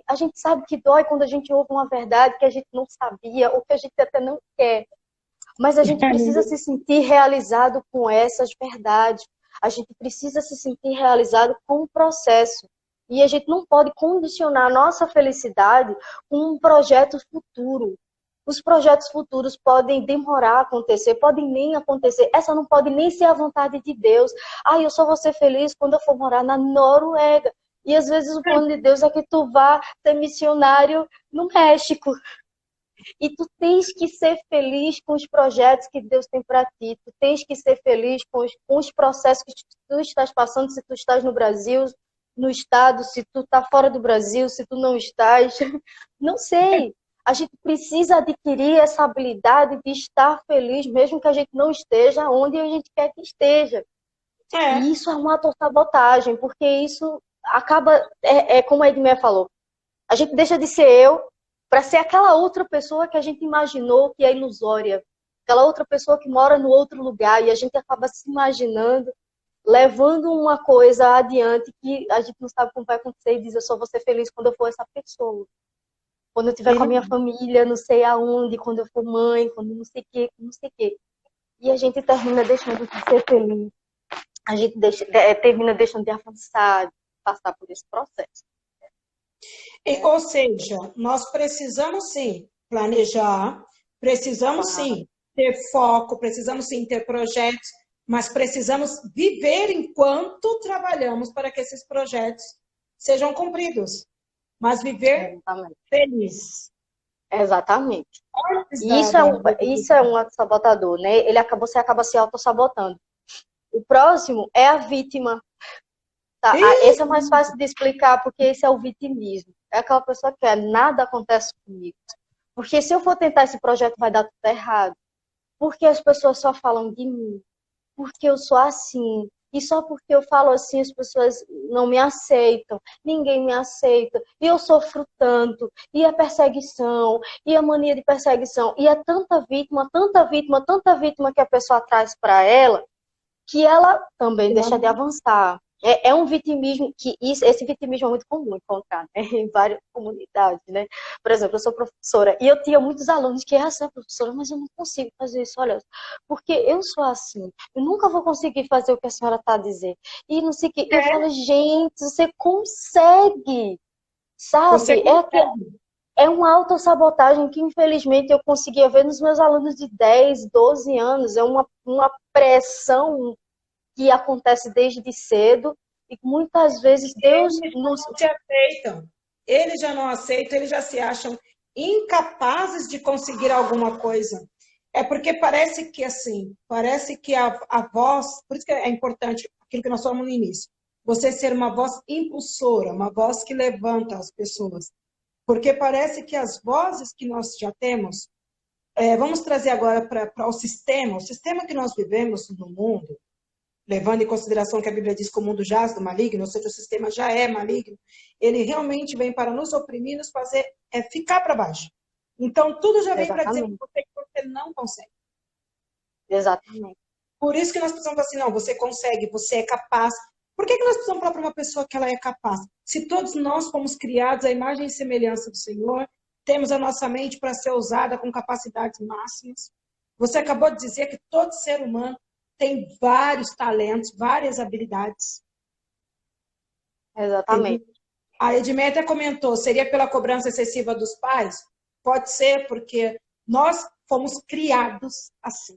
Speaker 2: A gente sabe que dói quando a gente ouve uma verdade que a gente não sabia, ou que a gente até não quer. Mas a gente precisa se sentir realizado com essas verdades. A gente precisa se sentir realizado com o processo. E a gente não pode condicionar a nossa felicidade com um projeto futuro. Os projetos futuros podem demorar a acontecer, podem nem acontecer. Essa não pode nem ser a vontade de Deus. Eu só vou ser feliz quando eu for morar na Noruega. E às vezes o plano de Deus é que tu vá ser missionário no México. E tu tens que ser feliz com os projetos que Deus tem para ti. Tu tens que ser feliz com os processos que tu estás passando, se tu estás no Brasil, no estado, se tu está fora do Brasil, se tu não estás. Não sei. A gente precisa adquirir essa habilidade de estar feliz, mesmo que a gente não esteja onde a gente quer que esteja. E isso é uma autossabotagem, porque isso acaba, como a Edmeia falou, a gente deixa de ser eu para ser aquela outra pessoa que a gente imaginou que é ilusória, aquela outra pessoa que mora no outro lugar, e a gente acaba se imaginando, levando uma coisa adiante que a gente não sabe como vai acontecer, e diz, eu só vou ser feliz quando eu for essa pessoa. Quando eu estiver com a minha família, não sei aonde, quando eu for mãe, quando não sei o quê, não sei o quê. E a gente termina deixando de ser feliz. A gente termina deixando de avançar, de passar por esse processo.
Speaker 1: Ou seja, nós precisamos sim planejar, precisamos sim ter foco, precisamos sim ter projetos, mas precisamos viver enquanto trabalhamos para que esses projetos sejam cumpridos. Mas viver feliz.
Speaker 2: Exatamente. Isso é um autossabotador, né? Você acaba se autossabotando. O próximo é a vítima. Tá? Esse é mais fácil de explicar, porque esse é o vitimismo. É aquela pessoa que nada acontece comigo. Porque se eu for tentar esse projeto, vai dar tudo errado. Porque as pessoas só falam de mim. Porque eu sou assim. e só porque eu falo assim as pessoas não me aceitam, ninguém me aceita, e eu sofro tanto, e a perseguição, e a mania de perseguição, e é tanta vítima, tanta vítima, tanta vítima que a pessoa traz para ela, que ela também deixa de avançar. É um vitimismo esse vitimismo é muito comum encontrar, né, em várias comunidades, né? Por exemplo, eu sou professora e eu tinha muitos alunos que assim, professora, mas eu não consigo fazer isso, olha, porque eu sou assim, eu nunca vou conseguir fazer o que a senhora está a dizer. E não sei o que, eu falo, gente, você consegue, sabe?
Speaker 1: Você consegue.
Speaker 2: É uma autossabotagem que, infelizmente, eu conseguia ver nos meus alunos de 10, 12 anos. É uma pressão que acontece desde cedo e muitas vezes Deus
Speaker 1: Eles já
Speaker 2: nos...
Speaker 1: não se aceitam. Eles já não aceitam, eles já se acham incapazes de conseguir alguma coisa. É porque parece que assim, parece que a voz, por isso que é importante aquilo que nós falamos no início, você ser uma voz impulsora, uma voz que levanta as pessoas. Porque parece que as vozes que nós já temos, vamos trazer agora para o sistema que nós vivemos no mundo, levando em consideração que a Bíblia diz que o mundo jaz do maligno, ou seja, o sistema já é maligno, ele realmente vem para nos oprimir, nos fazer ficar para baixo. Então, tudo já vem para dizer
Speaker 2: Exatamente,
Speaker 1: que você não consegue.
Speaker 2: exatamente,
Speaker 1: Por isso que nós precisamos falar assim, não, você consegue, você é capaz. Por que nós precisamos falar para uma pessoa que ela é capaz? Se todos nós fomos criados à imagem e semelhança do Senhor, temos a nossa mente para ser usada com capacidades máximas. Você acabou de dizer que todo ser humano tem vários talentos, várias habilidades. Entendeu?
Speaker 2: exatamente.
Speaker 1: A Edmé até comentou, seria pela cobrança excessiva dos pais? Pode ser, porque nós fomos criados assim.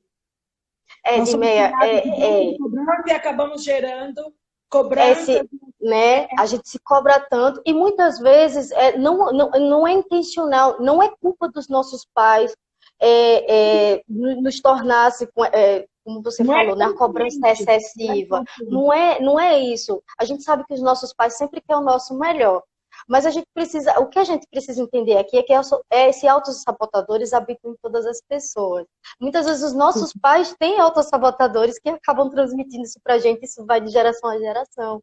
Speaker 1: Nós somos
Speaker 2: Edmeia,
Speaker 1: criados de cobrança e acabamos gerando cobrança.
Speaker 2: esse, né, a gente se cobra tanto e muitas vezes não é intencional, não é culpa dos nossos pais nos tornar-se, como você
Speaker 1: Não é
Speaker 2: falou, né, a cobrança
Speaker 1: consciente. Não é
Speaker 2: excessiva.
Speaker 1: consciente.
Speaker 2: Não é isso. A gente sabe que os nossos pais sempre querem o nosso melhor. Mas o que a gente precisa entender aqui é que esses autossabotadores habitam em todas as pessoas. Muitas vezes os nossos pais têm autossabotadores que acabam transmitindo isso pra gente, isso vai de geração a geração.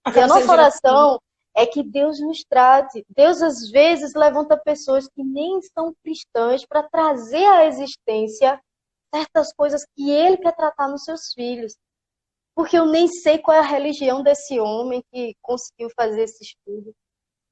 Speaker 2: E a
Speaker 1: Acaba sendo
Speaker 2: nossa
Speaker 1: geração.
Speaker 2: oração é que Deus nos trate. Deus, às vezes, levanta pessoas que nem são cristãs para trazer à existência certas coisas que Ele quer tratar nos seus filhos. Porque eu nem sei qual é a religião desse homem que conseguiu fazer esse estudo.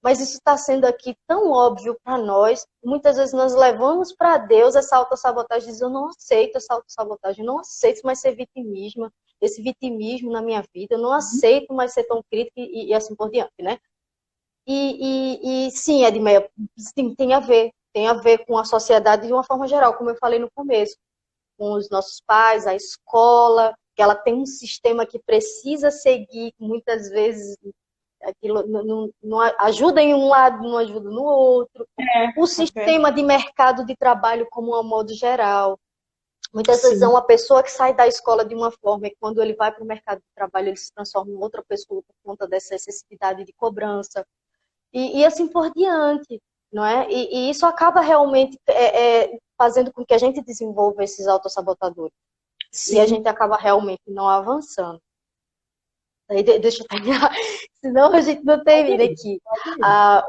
Speaker 2: Mas isso está sendo aqui tão óbvio para nós. Muitas vezes nós levamos para Deus essa autossabotagem, diz, eu não aceito essa autossabotagem, eu não aceito mais ser vitimismo, esse vitimismo na minha vida, eu não aceito mais ser tão crítica e assim por diante, né? E sim, Edmeia, sim, tem a ver com a sociedade de uma forma geral, como eu falei no começo, com os nossos pais, a escola, que ela tem um sistema que precisa seguir, muitas vezes aquilo não ajuda em um lado, não ajuda no outro. O sistema de mercado de trabalho como um modo geral. Muitas vezes é uma pessoa que sai da escola de uma forma e quando ele vai para o mercado de trabalho ele se transforma em outra pessoa por conta dessa excessividade de cobrança. E assim por diante, não é? E isso acaba realmente fazendo com que a gente desenvolva esses autossabotadores.
Speaker 1: Sim.
Speaker 2: E a gente acaba realmente não avançando. Aí, deixa eu terminar, senão a gente não termina aqui.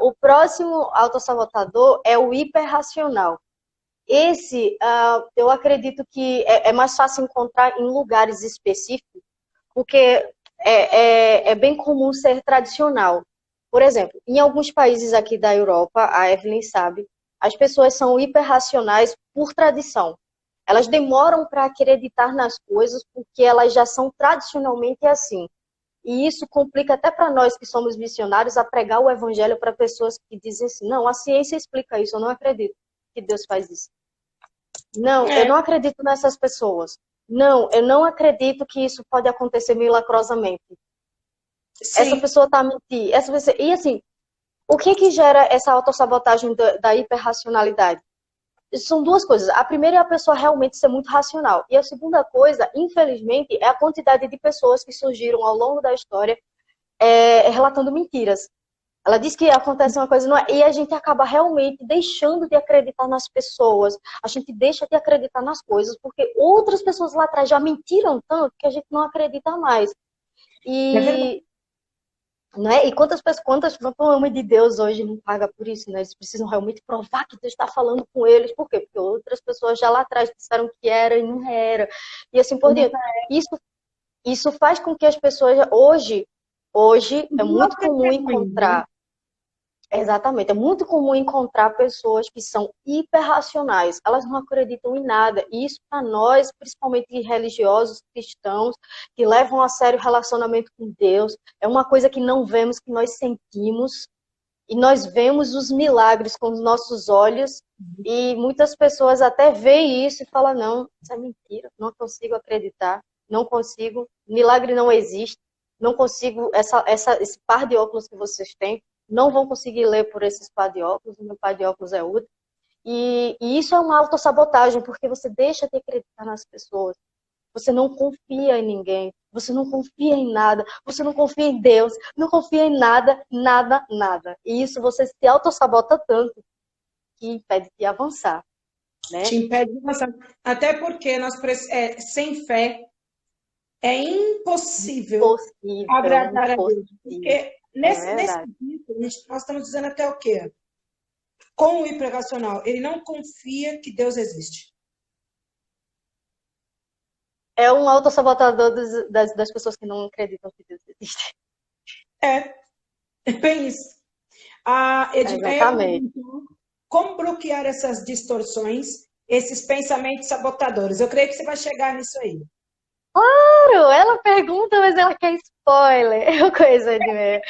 Speaker 2: O próximo autossabotador é o hiperracional. Esse, eu acredito que é mais fácil encontrar em lugares específicos, porque é bem comum ser tradicional. Por exemplo, em alguns países aqui da Europa, a Evelyn sabe, as pessoas são hiperracionais por tradição. Elas demoram para acreditar nas coisas porque elas já são tradicionalmente assim. E isso complica até para nós que somos missionários a pregar o evangelho para pessoas que dizem assim, não, a ciência explica isso, eu não acredito que Deus faz isso. Não, eu não acredito nessas pessoas. Não, eu não acredito que isso pode acontecer milagrosamente. Sim. Essa pessoa está mentindo. E assim, o que gera essa autossabotagem da hiperracionalidade? São duas coisas. A primeira é a pessoa realmente ser muito racional. E a segunda coisa, infelizmente, é a quantidade de pessoas que surgiram ao longo da história relatando mentiras. Ela diz que acontece uma coisa, e a gente acaba realmente deixando de acreditar nas pessoas. A gente deixa de acreditar nas coisas, porque outras pessoas lá atrás já mentiram tanto que a gente não acredita mais.
Speaker 1: É verdade.
Speaker 2: E, né? E quantas pelo amor de Deus hoje não paga por isso, né? Eles precisam realmente provar que Deus está falando com eles. Por quê? Porque outras pessoas já lá atrás disseram que era e não era. E assim por diante. Isso, isso faz com que as pessoas hoje é
Speaker 1: Não é
Speaker 2: muito
Speaker 1: o
Speaker 2: comum
Speaker 1: testemunho, né?
Speaker 2: encontrar. Exatamente, é muito comum encontrar pessoas que são hiperracionais, elas não acreditam em nada, e isso para nós, principalmente religiosos, cristãos, que levam a sério o relacionamento com Deus, é uma coisa que não vemos, que nós sentimos, e nós vemos os milagres com os nossos olhos, e muitas pessoas até veem isso e falam, não, isso é mentira, não consigo acreditar, não consigo, milagre não existe, não consigo, esse par de óculos que vocês têm, não vão conseguir ler por esses par de óculos, o meu par de óculos é outro. E isso é uma autossabotagem, porque você deixa de acreditar nas pessoas. Você não confia em ninguém, você não confia em nada, você não confia em Deus, não confia em nada, nada, nada. E isso você se autossabota tanto que impede de avançar, né?
Speaker 1: Te impede de avançar. Até porque sem fé é impossível
Speaker 2: Impossível,
Speaker 1: agradar a Deus.
Speaker 2: impossível.
Speaker 1: Porque
Speaker 2: É
Speaker 1: nesse
Speaker 2: verdade.
Speaker 1: vídeo, nós estamos dizendo até o quê? Com o hiperracional, ele não confia que Deus existe.
Speaker 2: É um autossabotador das pessoas que não acreditam que Deus existe.
Speaker 1: É, é bem isso. A Edmeia
Speaker 2: Exatamente.
Speaker 1: perguntou como bloquear essas distorções, esses pensamentos sabotadores. Eu creio que você vai chegar nisso aí.
Speaker 2: Claro, ela pergunta, mas ela quer spoiler. É uma coisa de meia.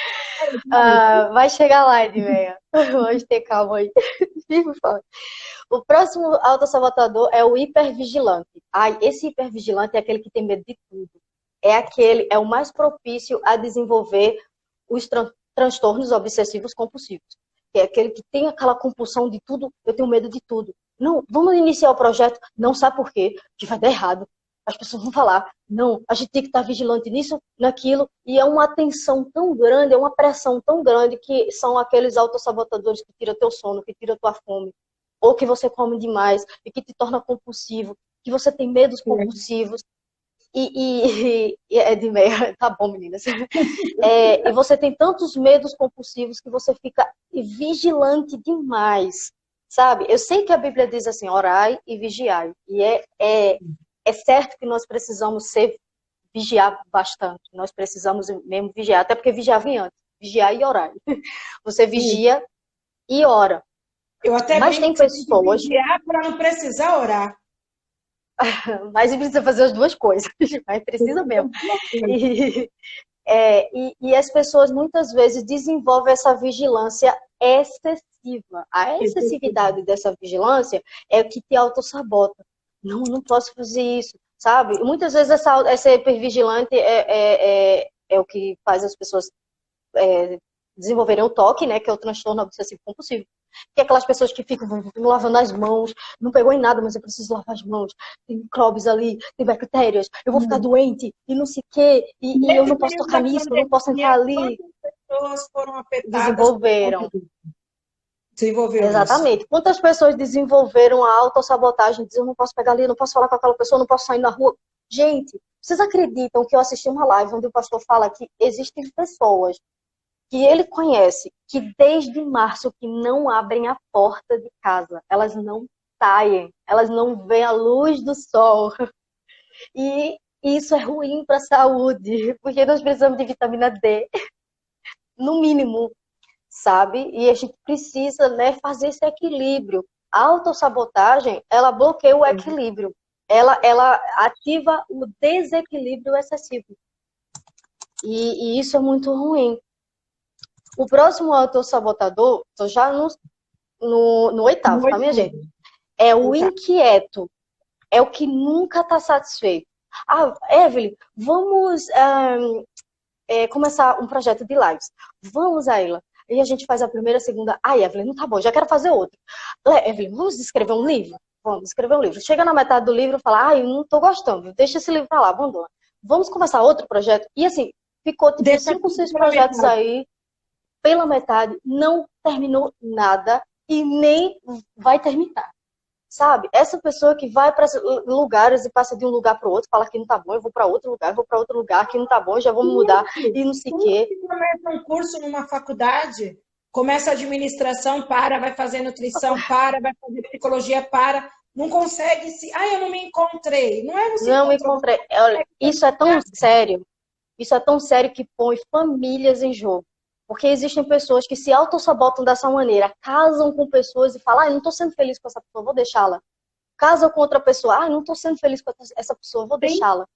Speaker 2: Vai chegar lá, Edmeia. Vamos ter calma aí. Por favor. O próximo autossabotador é o hipervigilante. Ai, esse hipervigilante é aquele que tem medo de tudo. É o mais propício a desenvolver os transtornos obsessivos compulsivos. Que é aquele que tem aquela compulsão de tudo, eu tenho medo de tudo. Não, vamos iniciar o projeto, não sabe por quê, que vai dar errado. As pessoas vão falar, não, a gente tem que estar vigilante nisso, naquilo, e é uma tensão tão grande, é uma pressão tão grande que são aqueles autossabotadores que tiram teu sono, que tiram tua fome, ou que você come demais e que te torna compulsivo, que você tem medos compulsivos, é de meia, tá bom, meninas. E você tem tantos medos compulsivos que você fica vigilante demais, sabe? Eu sei que a Bíblia diz assim, orai e vigiai. E é certo que nós precisamos vigiar bastante. Nós precisamos mesmo vigiar, até porque vigiar vem antes. Vigiar e orar. Você vigia e ora.
Speaker 1: Eu até
Speaker 2: Mas
Speaker 1: brinco
Speaker 2: tem
Speaker 1: que você tem que
Speaker 2: pessoas...
Speaker 1: vigiar para não precisar orar.
Speaker 2: Mas precisa fazer as duas coisas. Mas precisa mesmo. E as pessoas muitas vezes desenvolvem essa vigilância excessiva. A excessividade dessa vigilância é o que te autossabota. Não, não posso fazer isso, sabe? Muitas vezes essa hipervigilante é o que faz as pessoas desenvolverem o TOC, né, que é o transtorno obsessivo compulsivo. Que é aquelas pessoas que ficam lavando as mãos, não pegou em nada, mas eu preciso lavar as mãos. Tem micróbios ali, tem bactérias, eu vou ficar doente, e não sei o quê, e eu
Speaker 1: Nesse
Speaker 2: não posso
Speaker 1: período
Speaker 2: tocar
Speaker 1: da
Speaker 2: nisso, eu não posso
Speaker 1: pandemia,
Speaker 2: entrar ali.
Speaker 1: quantas pessoas foram afetadas por conta
Speaker 2: Desenvolveram.
Speaker 1: disso? Desenvolveu isso.
Speaker 2: Exatamente. Quantas pessoas desenvolveram a autossabotagem, dizem, eu não posso pegar ali, eu não posso falar com aquela pessoa, eu não posso sair na rua. Gente, vocês acreditam que eu assisti uma live onde o pastor fala que existem pessoas que ele conhece, que desde março que não abrem a porta de casa, elas não saem, elas não veem a luz do sol. E isso é ruim para a saúde, porque nós precisamos de vitamina D, no mínimo, sabe? E a gente precisa, né, fazer esse equilíbrio. A autossabotagem, ela bloqueia o equilíbrio. Ela ativa o desequilíbrio excessivo. E isso é muito ruim. O próximo autossabotador, tô já no oitavo, tá, minha gente? É o inquieto. É o que nunca está satisfeito. Ah, Evelyn, vamos começar um projeto de lives. Vamos, Aila. E a gente faz a primeira, a segunda. Ah, Evelyn, não tá bom, já quero fazer outro. Evelyn, vamos escrever um livro? Vamos escrever um livro. Chega na metade do livro e fala, ah, eu não tô gostando, deixa esse livro pra lá, abandona. Vamos começar outro projeto? E assim, ficou tipo 5, 6 projetos aí pela metade, não terminou nada e nem vai terminar, sabe? Essa pessoa que vai para lugares e passa de um lugar para o outro, fala que não tá bom, eu vou para outro lugar, eu vou para outro lugar, que não tá bom, já vou me mudar e não sei o quê.
Speaker 1: Começa um curso numa faculdade, começa administração, vai fazer nutrição, vai fazer psicologia, não consegue se. Ah, eu não me encontrei. Não é você
Speaker 2: Não me
Speaker 1: encontrou.
Speaker 2: encontrei. Olha, isso é tão sério que põe famílias em jogo. Porque existem pessoas que se autossabotam dessa maneira, casam com pessoas e falam, não estou sendo feliz com essa pessoa, vou deixá-la. Casam com outra pessoa, não estou sendo feliz com essa pessoa, vou deixá-la.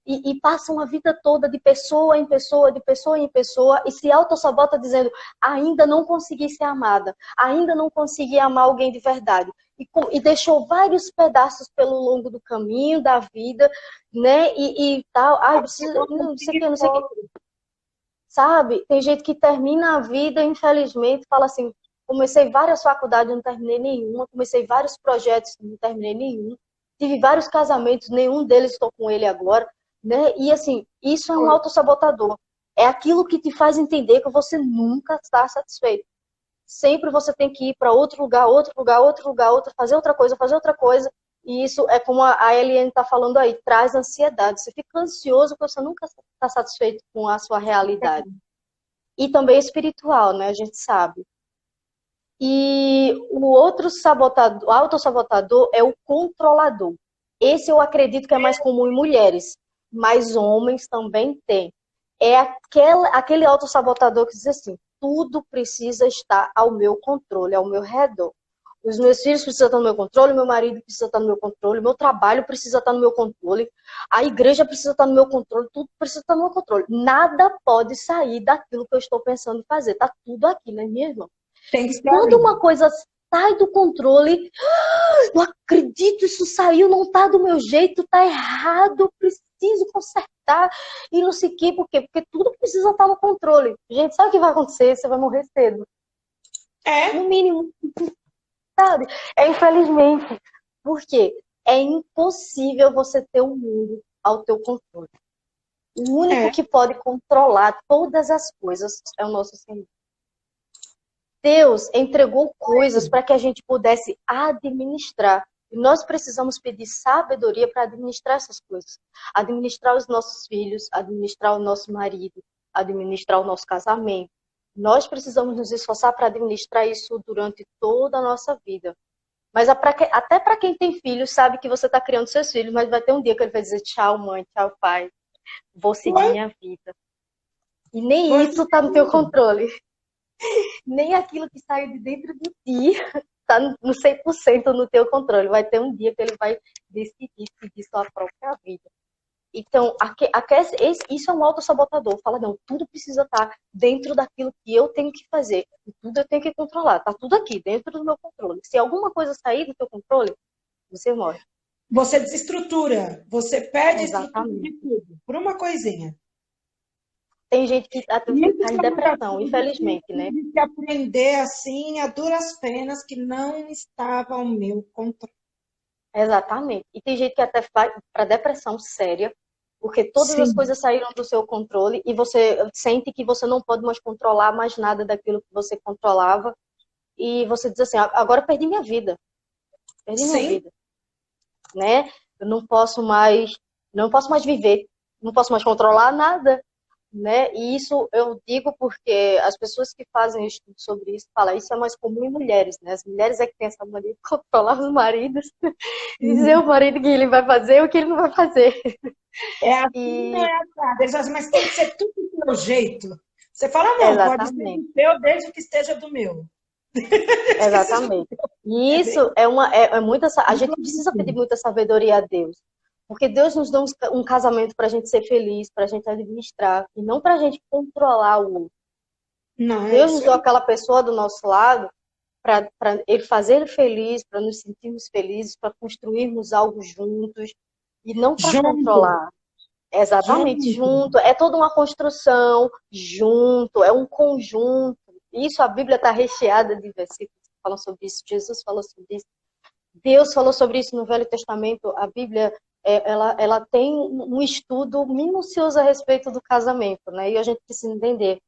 Speaker 2: E passam a vida toda de pessoa em pessoa, de pessoa em pessoa, e se autossabota dizendo, ainda não consegui ser amada, ainda não consegui amar alguém de verdade. E deixou vários pedaços pelo longo do caminho da vida, né? E tal, não sei o que, não sei o que. Sabe? Tem gente que termina a vida, infelizmente, fala assim, comecei várias faculdades, não terminei nenhuma, comecei vários projetos, não terminei nenhum, tive vários casamentos, nenhum deles estou com ele agora, né? E assim, isso é um autossabotador. É aquilo que te faz entender que você nunca está satisfeito. Sempre você tem que ir para outro lugar, fazer outra coisa. E isso é como a Eliane está falando aí, traz ansiedade. Você fica ansioso porque você nunca está satisfeito com a sua realidade. E também espiritual, né? A gente sabe. E o outro autossabotador é o controlador. Esse eu acredito que é mais comum em mulheres, mas homens também têm. É aquele autossabotador que diz assim, tudo precisa estar ao meu controle, ao meu redor. Os meus filhos precisam estar no meu controle, meu marido precisa estar no meu controle, meu trabalho precisa estar no meu controle, a igreja precisa estar no meu controle, tudo precisa estar no meu controle. Nada pode sair daquilo que eu estou pensando em fazer. Tá tudo aqui, né, minha irmã? Quando uma coisa sai do controle, não acredito, isso saiu, não tá do meu jeito, tá errado, preciso consertar e não sei o quê. Por quê? Porque tudo precisa estar no controle. Gente, sabe o que vai acontecer? Você vai morrer cedo. No mínimo. Sabe? Infelizmente. Por quê? É impossível você ter um mundo ao teu controle. O único que pode controlar todas as coisas é o nosso Senhor. Deus entregou coisas para que a gente pudesse administrar. E nós precisamos pedir sabedoria para administrar essas coisas. Administrar os nossos filhos, administrar o nosso marido, administrar o nosso casamento. Nós precisamos nos esforçar para administrar isso durante toda a nossa vida. Mas até para quem tem filhos, sabe que você está criando seus filhos, mas vai ter um dia que ele vai dizer tchau, mãe, tchau, pai. Vou seguir minha vida. E nem isso está no teu controle. Nem aquilo que sai de dentro de ti está no 100% no teu controle. Vai ter um dia que ele vai decidir seguir sua própria vida. Então, isso é um autossabotador. Fala, não, tudo precisa estar dentro daquilo que eu tenho que fazer. E tudo eu tenho que controlar. Está tudo aqui, dentro do meu controle. Se alguma coisa sair do teu controle, você morre.
Speaker 1: Você desestrutura. Você perde a estrutura de tudo. Por uma coisinha.
Speaker 2: Tem gente que está em depressão, infelizmente, né?
Speaker 1: Tem que aprender assim, a duras penas, que não estava ao meu controle.
Speaker 2: Exatamente. E tem gente que até vai para depressão séria, porque todas as coisas saíram do seu controle e você sente que você não pode mais controlar mais nada daquilo que você controlava. E você diz assim, agora eu perdi minha vida. Perdi minha vida. Né? Eu não posso mais viver. Não posso mais controlar nada. Né? E isso eu digo porque as pessoas que fazem estudo sobre isso falam, isso é mais comum em mulheres, né? As mulheres é que têm essa mania de controlar os maridos e dizer ao marido que ele vai fazer e o que ele não vai fazer.
Speaker 1: É assim, não é assado. Mas tem que ser tudo do meu jeito. Você fala, não, exatamente. Pode ser do meu desde que esteja do meu.
Speaker 2: Exatamente. E isso é muita... A gente precisa pedir muita sabedoria a Deus. Porque Deus nos deu um casamento para a gente ser feliz, para a gente administrar, e não para a gente controlar o outro. Não, Deus nos deu aquela pessoa do nosso lado para ele fazer ele feliz, para nos sentirmos felizes, para construirmos algo juntos, e não para controlar. Exatamente, junto. É toda uma construção, junto, é um conjunto. Isso, a Bíblia está recheada de versículos que falam sobre isso. Jesus falou sobre isso. Deus falou sobre isso no Velho Testamento. A Bíblia... Ela tem um estudo minucioso a respeito do casamento, né? E a gente precisa entender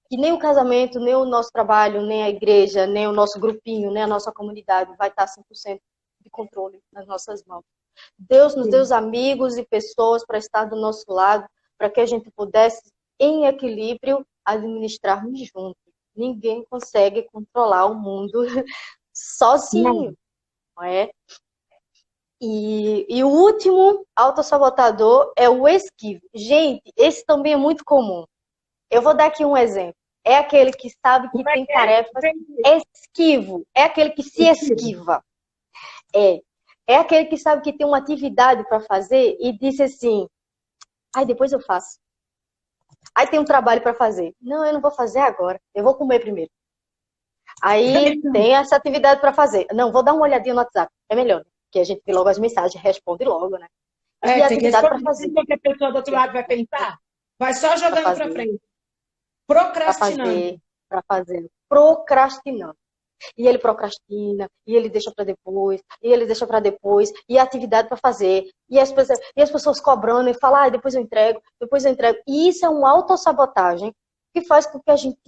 Speaker 2: que nem o casamento, nem o nosso trabalho, nem a igreja, nem o nosso grupinho, nem a nossa comunidade vai estar 100% de controle nas nossas mãos. Deus nos deu os amigos e pessoas para estar do nosso lado, para que a gente pudesse, em equilíbrio, administrarmos juntos. Ninguém consegue controlar o mundo sozinho, não é? E o último autossabotador é o esquivo. Gente, esse também é muito comum. Eu vou dar aqui um exemplo. É aquele que sabe que tem tarefas esquivo. É aquele que se esquiva. É aquele que sabe que tem uma atividade para fazer e disse assim, depois eu faço. Aí tem um trabalho para fazer. Não, eu não vou fazer agora. Eu vou comer primeiro. Aí tem essa atividade para fazer. Não, vou dar uma olhadinha no WhatsApp. É melhor, né? Porque a gente vê logo as mensagens, responde logo, né?
Speaker 1: E a atividade para fazer. O que a pessoa do outro lado vai pensar? Vai só jogando para frente. Procrastinando.
Speaker 2: Para fazer. Procrastinando. E ele procrastina, e ele deixa para depois, e ele deixa para depois, e a atividade para fazer, e as pessoas cobrando e falam, depois eu entrego. E isso é uma autossabotagem que faz com que a gente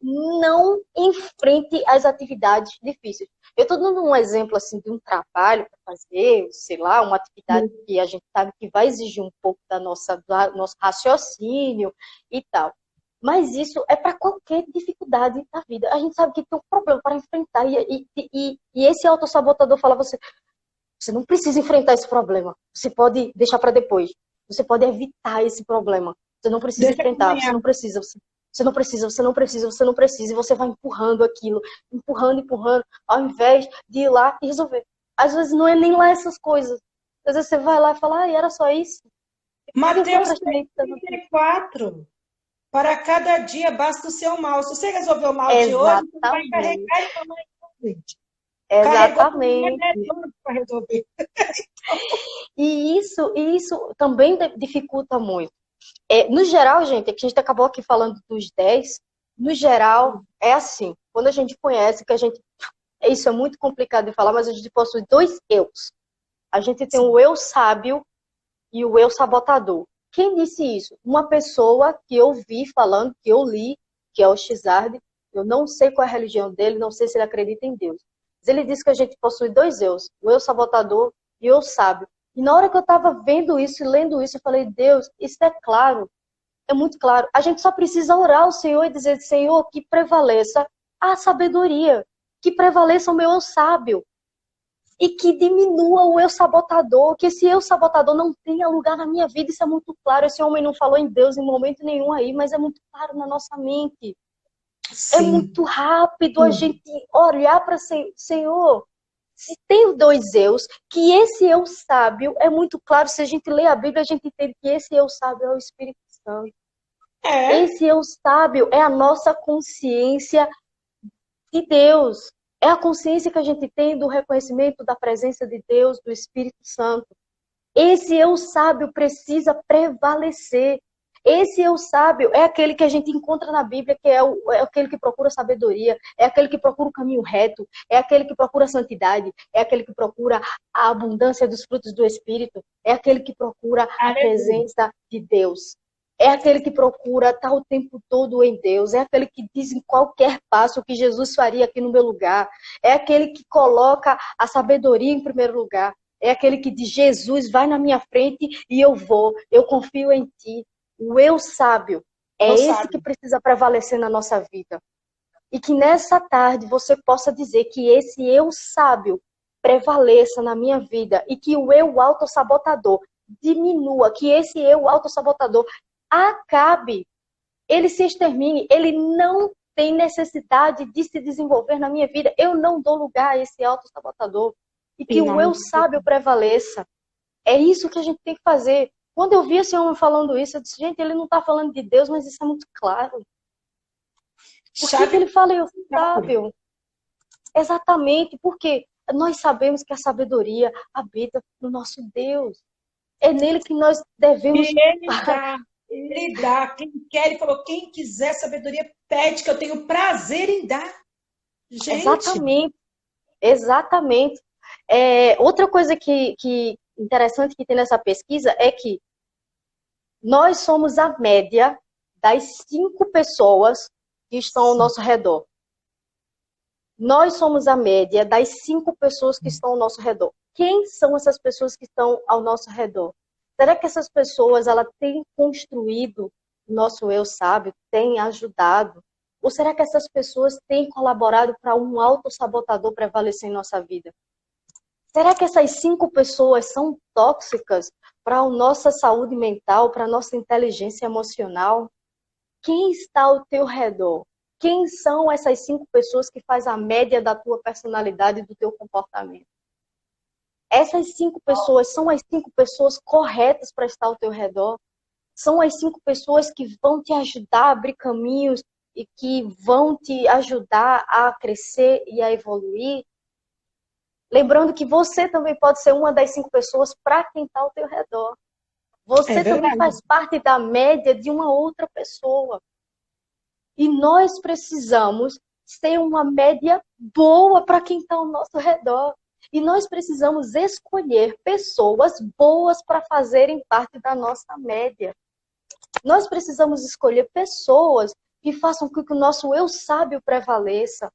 Speaker 2: não enfrente as atividades difíceis. Eu estou dando um exemplo assim de um trabalho para fazer, sei lá, uma atividade que a gente sabe que vai exigir um pouco do nosso raciocínio e tal. Mas isso é para qualquer dificuldade da vida. A gente sabe que tem um problema para enfrentar. E esse autossabotador fala você não precisa enfrentar esse problema. Você pode deixar para depois. Você pode evitar esse problema. Você não precisa enfrentar. Você não precisa. Você não precisa, você não precisa, você não precisa. E você vai empurrando aquilo. Empurrando, ao invés de ir lá e resolver. Às vezes não é nem lá essas coisas. Às vezes você vai lá e fala, era só isso.
Speaker 1: Mateus 34. Para cada dia basta o seu mal. Se você resolver o mal de hoje, você vai carregar e tomar gente.
Speaker 2: Exatamente.
Speaker 1: Para resolver.
Speaker 2: E isso também dificulta muito. No geral, gente, é que a gente acabou aqui falando dos 10. No geral, é assim. Quando a gente conhece, que a gente... Isso é muito complicado de falar, mas a gente possui 2 eus. A gente tem o eu sábio e o eu sabotador. Quem disse isso? Uma pessoa que eu vi falando, que eu li, que é o Xizard. Eu não sei qual é a religião dele, não sei se ele acredita em Deus. Mas ele disse que a gente possui 2 eus, o eu sabotador e o eu sábio. E na hora que eu estava vendo isso e lendo isso, eu falei, Deus, isso é claro, é muito claro. A gente só precisa orar ao Senhor e dizer, Senhor, que prevaleça a sabedoria, que prevaleça o meu eu sábio. E que diminua o eu sabotador, que esse eu sabotador não tenha lugar na minha vida. Isso é muito claro. Esse homem não falou em Deus em momento nenhum aí, mas é muito claro na nossa mente. Sim. É muito rápido a gente olhar para Senhor. Se tem 2 eus, que esse eu sábio é muito claro. Se a gente lê a Bíblia, a gente entende que esse eu sábio é o Espírito Santo. Esse eu sábio é a nossa consciência de Deus. É a consciência que a gente tem do reconhecimento da presença de Deus, do Espírito Santo. Esse eu sábio precisa prevalecer. Esse eu sábio é aquele que a gente encontra na Bíblia, que é aquele que procura sabedoria, é aquele que procura o caminho reto, é aquele que procura a santidade, é aquele que procura a abundância dos frutos do Espírito, é aquele que procura a presença de Deus. É aquele que procura estar o tempo todo em Deus. É aquele que diz em qualquer passo o que Jesus faria aqui no meu lugar. É aquele que coloca a sabedoria em primeiro lugar. É aquele que diz, Jesus, vai na minha frente e eu vou. Eu confio em ti. O eu sábio é esse que precisa prevalecer na nossa vida. E que nessa tarde você possa dizer que esse eu sábio prevaleça na minha vida. E que o eu autossabotador diminua. Que esse eu autossabotador acabe, ele se extermine, ele não tem necessidade de se desenvolver na minha vida. Eu não dou lugar a esse autossabotador. E que o eu sábio prevaleça. É isso que a gente tem que fazer. Quando eu vi esse homem falando isso, eu disse, gente, ele não está falando de Deus, mas isso é muito claro. Por que ele fala eu sábio? Exatamente, porque nós sabemos que a sabedoria habita no nosso Deus. É nele que nós devemos...
Speaker 1: Ele dá, quem quer, ele falou, quem quiser sabedoria, pede, que eu tenho prazer em dar. Gente.
Speaker 2: Exatamente. Outra coisa que interessante que tem nessa pesquisa é que nós somos a média das 5 pessoas que estão ao nosso redor. Nós somos a média das 5 pessoas que estão ao nosso redor. Quem são essas pessoas que estão ao nosso redor? Será que essas pessoas ela têm construído o nosso eu sábio, têm ajudado? Ou será que essas pessoas têm colaborado para um autossabotador prevalecer em nossa vida? Será que essas 5 pessoas são tóxicas para a nossa saúde mental, para a nossa inteligência emocional? Quem está ao teu redor? Quem são essas 5 pessoas que faz a média da tua personalidade e do teu comportamento? Essas 5 pessoas são as 5 pessoas corretas para estar ao teu redor? São as 5 pessoas que vão te ajudar a abrir caminhos e que vão te ajudar a crescer e a evoluir? Lembrando que você também pode ser uma das 5 pessoas para quem está ao teu redor. Você também faz parte da média de uma outra pessoa. E nós precisamos ter uma média boa para quem está ao nosso redor. E nós precisamos escolher pessoas boas para fazerem parte da nossa média. Nós precisamos escolher pessoas que façam com que o nosso eu sábio prevaleça.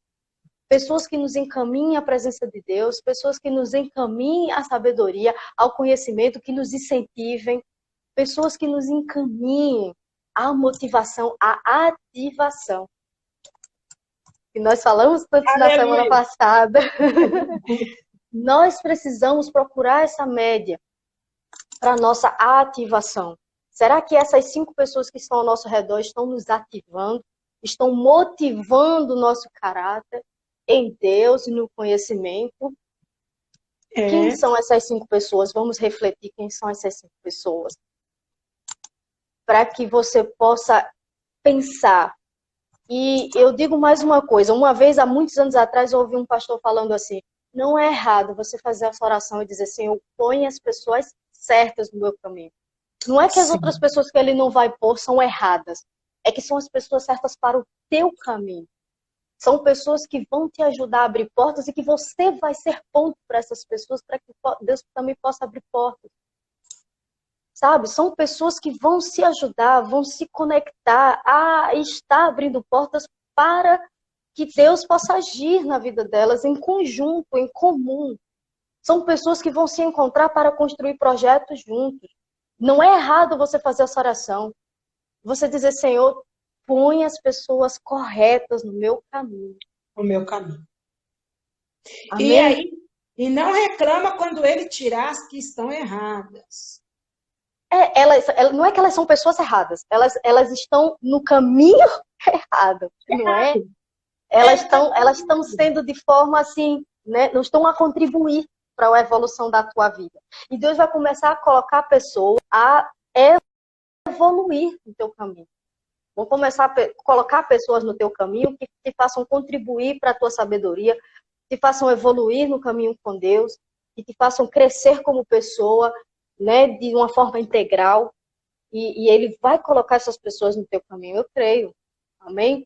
Speaker 2: Pessoas que nos encaminhem à presença de Deus, pessoas que nos encaminhem à sabedoria, ao conhecimento, que nos incentivem, pessoas que nos encaminhem à motivação, à ativação. E nós falamos tanto na semana passada. Nós precisamos procurar essa média para a nossa ativação. Será que essas 5 pessoas que estão ao nosso redor estão nos ativando, estão motivando o nosso caráter em Deus e no conhecimento? Quem são essas 5 pessoas? Vamos refletir quem são essas 5 pessoas. Para que você possa pensar. E eu digo mais uma coisa. Uma vez, há muitos anos atrás, eu ouvi um pastor falando assim: não é errado você fazer essa oração e dizer assim, eu ponho as pessoas certas no meu caminho. Não é que as outras pessoas que ele não vai pôr são erradas. É que são as pessoas certas para o teu caminho. São pessoas que vão te ajudar a abrir portas e que você vai ser ponto para essas pessoas, para que Deus também possa abrir portas. Sabe? São pessoas que vão se ajudar, vão se conectar a estar abrindo portas para que Deus possa agir na vida delas em conjunto, em comum. São pessoas que vão se encontrar para construir projetos juntos. Não é errado você fazer essa oração. Você dizer, Senhor, põe as pessoas corretas no meu caminho.
Speaker 1: No meu caminho.
Speaker 2: Amém?
Speaker 1: E aí, e não reclama quando ele tirar as que estão erradas.
Speaker 2: Não é que elas são pessoas erradas, elas estão no caminho errado, não é? Elas estão sendo de forma assim, né? Não estão a contribuir para a evolução da tua vida. E Deus vai começar a colocar a pessoa a evoluir no teu caminho. Vão começar a colocar pessoas no teu caminho que te façam contribuir para a tua sabedoria, te façam evoluir no caminho com Deus, que te façam crescer como pessoa, né, de uma forma integral, e ele vai colocar essas pessoas no teu caminho, eu creio. Amém?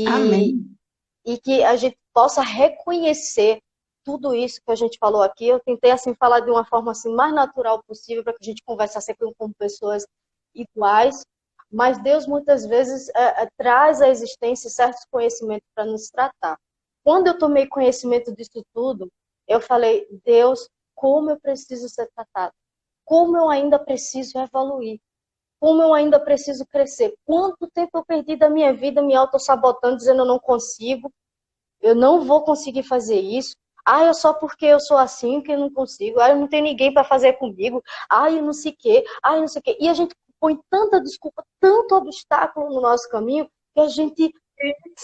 Speaker 1: Amém.
Speaker 2: E que a gente possa reconhecer tudo isso que a gente falou aqui. Eu tentei assim falar de uma forma assim mais natural possível para que a gente conversasse com pessoas iguais, mas Deus muitas vezes traz à existência certos conhecimentos para nos tratar. Quando eu tomei conhecimento disso tudo, eu falei, Deus, como eu preciso ser tratado? Como eu ainda preciso evoluir? Como eu ainda preciso crescer? Quanto tempo eu perdi da minha vida me autossabotando, dizendo eu não consigo, eu não vou conseguir fazer isso. Eu só porque eu sou assim que eu não consigo. Eu não tenho ninguém para fazer comigo. Eu não sei o quê. Eu não sei o quê. E a gente põe tanta desculpa, tanto obstáculo no nosso caminho, que a gente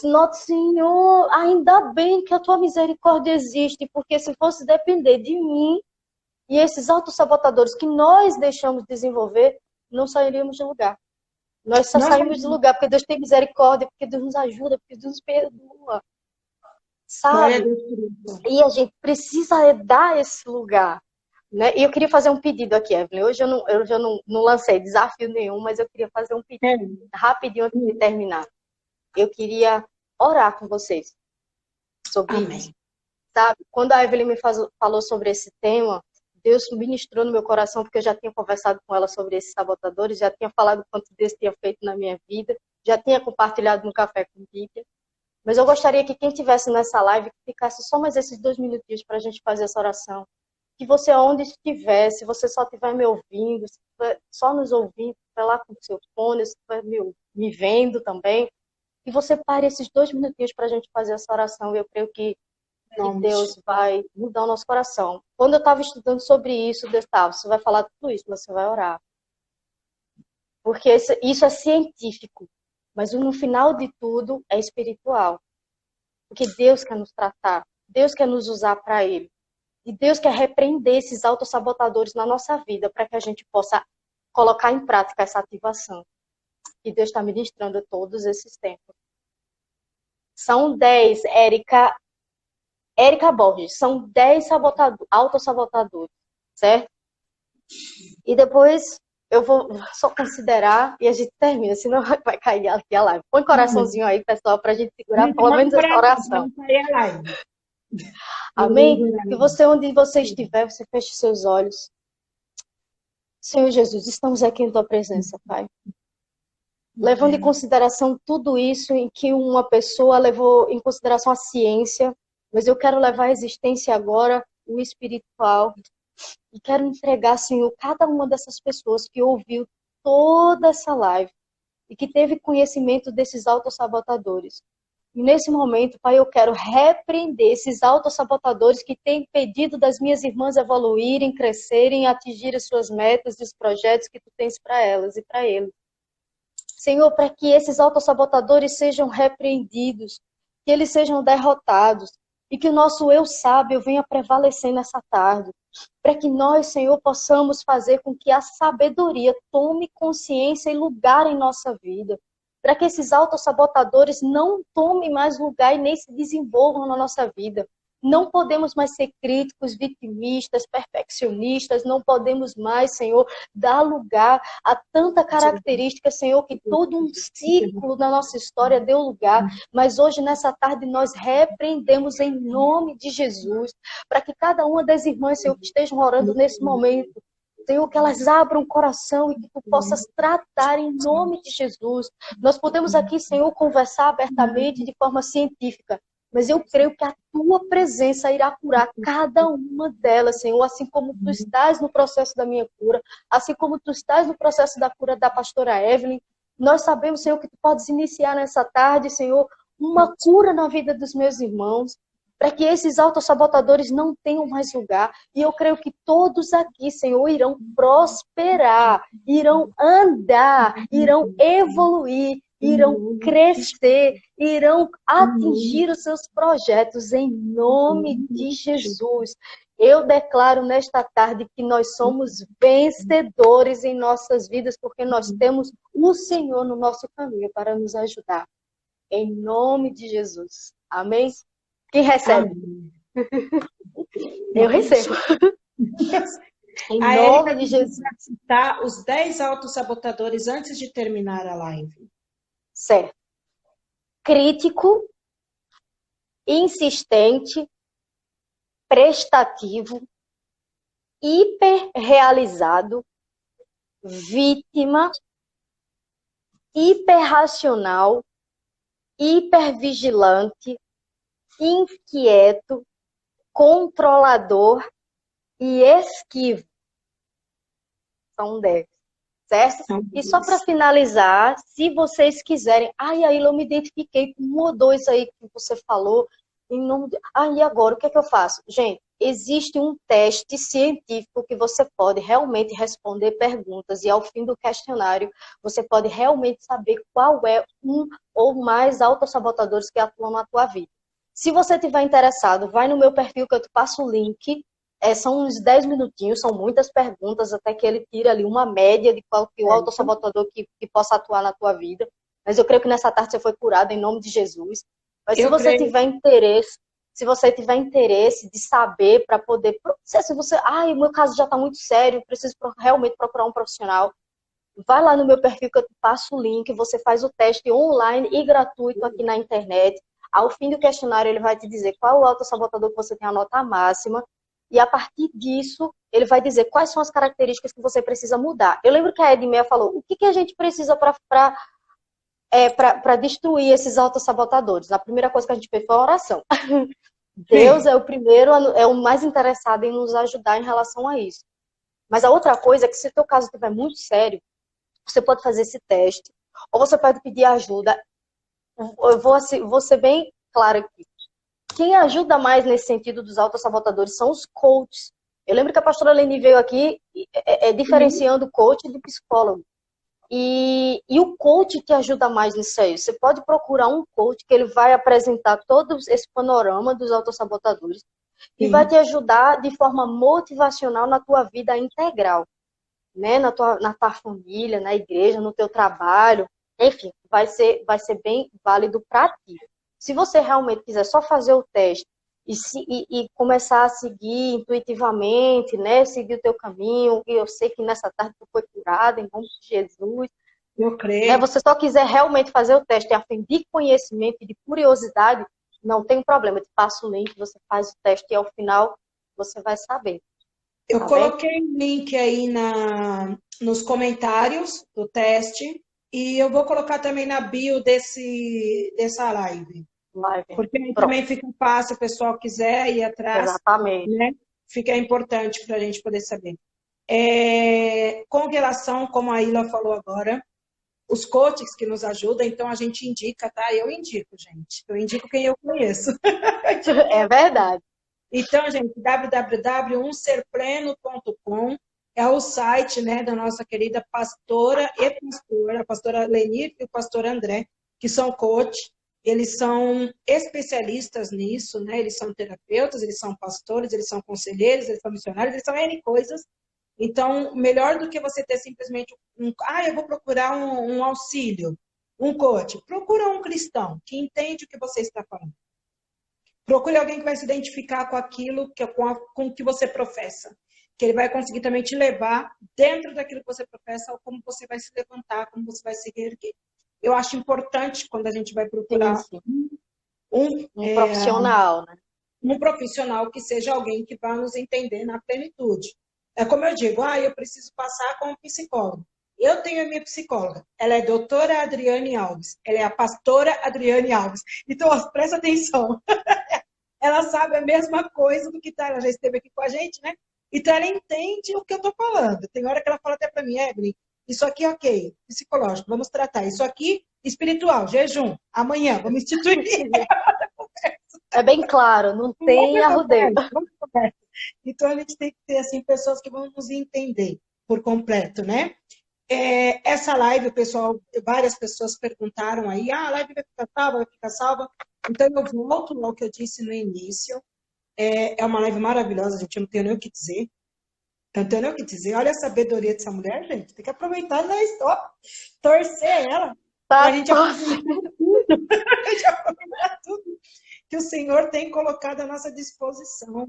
Speaker 2: nota, Senhor, ainda bem que a tua misericórdia existe, porque se fosse depender de mim, e esses autossabotadores que nós deixamos desenvolver, não sairíamos de lugar. Nós só saímos de lugar porque Deus tem misericórdia, porque Deus nos ajuda, porque Deus nos perdoa. Sabe? E a gente precisa dar esse lugar. Né? E eu queria fazer um pedido aqui, Evelyn. Hoje eu não lancei desafio nenhum, mas eu queria fazer um pedido rapidinho antes de terminar. Eu queria orar com vocês sobre isso. Sabe? Quando a Evelyn me falou sobre esse tema, Deus ministrou no meu coração, porque eu já tinha conversado com ela sobre esses sabotadores, já tinha falado quanto Deus tinha feito na minha vida, já tinha compartilhado no Café com Bíblia. Mas eu gostaria que quem estivesse nessa live ficasse só mais esses 2 minutinhos para a gente fazer essa oração. Que você, onde estiver, se você só estiver me ouvindo, se estiver só nos ouvindo, estiver lá com o seu fone, se estiver me vendo também, que você pare esses 2 minutinhos para a gente fazer essa oração. Eu creio que Deus vai mudar o nosso coração. Quando eu estava estudando sobre isso, Gustavo, você vai falar tudo isso, mas você vai orar. Porque isso é científico, mas no final de tudo é espiritual. Porque Deus quer nos tratar, Deus quer nos usar para Ele. E Deus quer repreender esses autossabotadores na nossa vida para que a gente possa colocar em prática essa ativação. E Deus está ministrando todos esses tempos. São 10, Érica Borges, são 10 autossabotadores, certo? E depois eu vou só considerar e a gente termina, senão vai cair aqui a live. Põe coraçãozinho aí, pessoal, para a gente segurar pelo menos essa oração. Amém? Que você, onde você estiver, você feche seus olhos. Senhor Jesus, estamos aqui em tua presença, Pai. Levando em consideração tudo isso em que uma pessoa levou em consideração a ciência, mas eu quero levar à existência agora o espiritual. E quero entregar, Senhor, cada uma dessas pessoas que ouviu toda essa live e que teve conhecimento desses autossabotadores. E nesse momento, Pai, eu quero repreender esses autossabotadores que têm impedido das minhas irmãs evoluírem, crescerem, atingirem suas metas e os projetos que Tu tens para elas e para eles. Senhor, para que esses autossabotadores sejam repreendidos, que eles sejam derrotados e que o nosso eu sábio venha prevalecer nessa tarde. Para que nós, Senhor, possamos fazer com que a sabedoria tome consciência e lugar em nossa vida. Para que esses autossabotadores não tomem mais lugar e nem se desenvolvam na nossa vida. Não podemos mais ser críticos, vitimistas, perfeccionistas, não podemos mais, Senhor, dar lugar a tanta característica, Senhor, que todo um ciclo da nossa história deu lugar, mas hoje, nessa tarde, nós repreendemos em nome de Jesus, para que cada uma das irmãs, Senhor, que estejam orando nesse momento, Senhor, que elas abram o coração e que Tu possas tratar em nome de Jesus. Nós podemos aqui, Senhor, conversar abertamente de forma científica, mas eu creio que a Tua presença irá curar cada uma delas, Senhor, assim como Tu estás no processo da minha cura, assim como Tu estás no processo da cura da pastora Evelyn. Nós sabemos, Senhor, que Tu podes iniciar nessa tarde, Senhor, uma cura na vida dos meus irmãos, para que esses autossabotadores não tenham mais lugar. E eu creio que todos aqui, Senhor, irão prosperar, irão andar, irão evoluir, irão crescer, irão atingir os seus projetos em nome de Jesus. Eu declaro nesta tarde que nós somos vencedores em nossas vidas, porque nós temos o Senhor no nosso caminho para nos ajudar. Em nome de Jesus. Amém? Quem recebe? Eu recebo. Em nome de Jesus.
Speaker 1: Citar os 10 autossabotadores antes de terminar a live.
Speaker 2: Certo. Crítico, insistente, prestativo, hiperrealizado, vítima, hiperracional, hipervigilante, inquieto, controlador e esquivo. São 10. Certo? E só para finalizar, se vocês quiserem, Aila, eu me identifiquei com 1 ou 2 aí que você falou, em nome de... e agora, o que é que eu faço? Gente, existe um teste científico que você pode realmente responder perguntas e ao fim do questionário, você pode realmente saber qual é um ou mais autossabotadores que atuam na tua vida. Se você estiver interessado, vai no meu perfil que eu te passo o link. São uns 10 minutinhos, são muitas perguntas, até que ele tira ali uma média de qual que o autossabotador que possa atuar na tua vida. Mas eu creio que nessa tarde você foi curado em nome de Jesus. Mas se você tiver interesse de saber para poder... Se você, o meu caso já está muito sério, preciso realmente procurar um profissional, vai lá no meu perfil que eu te passo o link, você faz o teste online e gratuito aqui na internet. Ao fim do questionário, ele vai te dizer qual é o autossabotador que você tem a nota máxima. E a partir disso, ele vai dizer quais são as características que você precisa mudar. Eu lembro que a Edmeia falou, o que a gente precisa para para destruir esses autossabotadores. A primeira coisa que a gente fez foi a oração. Deus é o primeiro, é o mais interessado em nos ajudar em relação a isso. Mas a outra coisa é que se o teu caso estiver muito sério, você pode fazer esse teste, ou você pode pedir ajuda. Eu vou ser bem clara aqui. Quem ajuda mais nesse sentido dos autossabotadores são os coaches. Eu lembro que a pastora Leni veio aqui diferenciando coach de psicólogo. E o coach te ajuda mais nisso aí. Você pode procurar um coach que ele vai apresentar todo esse panorama dos autossabotadores e vai te ajudar de forma motivacional na tua vida integral, né? Na tua família, na igreja, no teu trabalho. Enfim, vai ser bem válido para ti. Se você realmente quiser só fazer o teste e começar a seguir intuitivamente, né? Seguir o teu caminho, e eu sei que nessa tarde tu foi curada, em nome de Jesus.
Speaker 1: Eu creio.
Speaker 2: Né? Você só quiser realmente fazer o teste a fim de conhecimento e de curiosidade, não tem problema. Eu te passo o link, você faz o teste e ao final você vai saber.
Speaker 1: Eu coloquei o link aí nos comentários do teste e eu vou colocar também na bio dessa live. Porque aí também fica fácil, o pessoal quiser ir atrás.
Speaker 2: Exatamente.
Speaker 1: Né? Fica importante para a gente poder saber. Com relação, como a Ila falou agora, os coaches que nos ajudam, então a gente indica, tá? Eu indico, gente. Eu indico quem eu conheço.
Speaker 2: É verdade.
Speaker 1: Então, gente, www.umserpleno.com é o site, né, da nossa querida pastora a pastora Lenir e o pastor André, que são coach. Eles são especialistas nisso, né? Eles são terapeutas, eles são pastores, eles são conselheiros, eles são missionários, eles são N coisas. Então, melhor do que você ter simplesmente eu vou procurar um auxílio, um coach. Procura um cristão que entende o que você está falando. Procure alguém que vai se identificar com aquilo, com o que você professa. Que ele vai conseguir também te levar dentro daquilo que você professa, ou como você vai se levantar, como você vai se reerguer. Eu acho importante quando a gente vai procurar
Speaker 2: um profissional, né?
Speaker 1: Um profissional que seja alguém que vá nos entender na plenitude. É como eu digo, eu preciso passar com um psicólogo. Eu tenho a minha psicóloga, ela é a doutora Adriane Alves, ela é a pastora Adriane Alves. Então, presta atenção. Ela sabe a mesma coisa do que ela já esteve aqui com a gente, né? Então, ela entende o que eu estou falando. Tem hora que ela fala até para mim, Evelyn, isso aqui ok, psicológico, vamos tratar. Isso aqui, espiritual, jejum, amanhã, vamos instituir.
Speaker 2: É bem claro, não tem arrudeio.
Speaker 1: Então, a gente tem que ter, assim, pessoas que vão nos entender por completo, né? Essa live, o pessoal, várias pessoas perguntaram aí, a live vai ficar salva, vai ficar salva. Então, eu volto ao que eu disse no início. É uma live maravilhosa, gente, eu não tenho nem o que dizer. Eu não tenho nem o que dizer. Olha a sabedoria dessa mulher, gente. Tem que aproveitar, né? Torcer ela. Para a gente aproveitar tudo. A gente aproveitar tudo que o Senhor tem colocado à nossa disposição.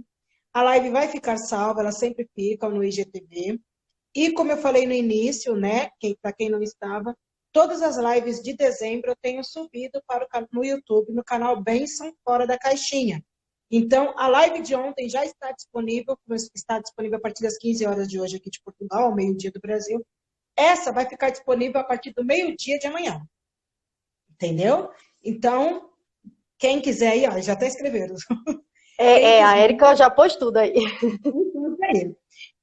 Speaker 1: A live vai ficar salva, ela sempre fica no IGTV. E como eu falei no início, né, para quem não estava, todas as lives de dezembro eu tenho subido no YouTube, no canal Bênção Fora da Caixinha. Então, a live de ontem já está disponível a partir das 15 horas de hoje aqui de Portugal, ao meio-dia do Brasil. Essa vai ficar disponível a partir do meio-dia de amanhã. Entendeu? Então, quem quiser ir, já está escrevendo.
Speaker 2: A Érica já pôs tudo aí.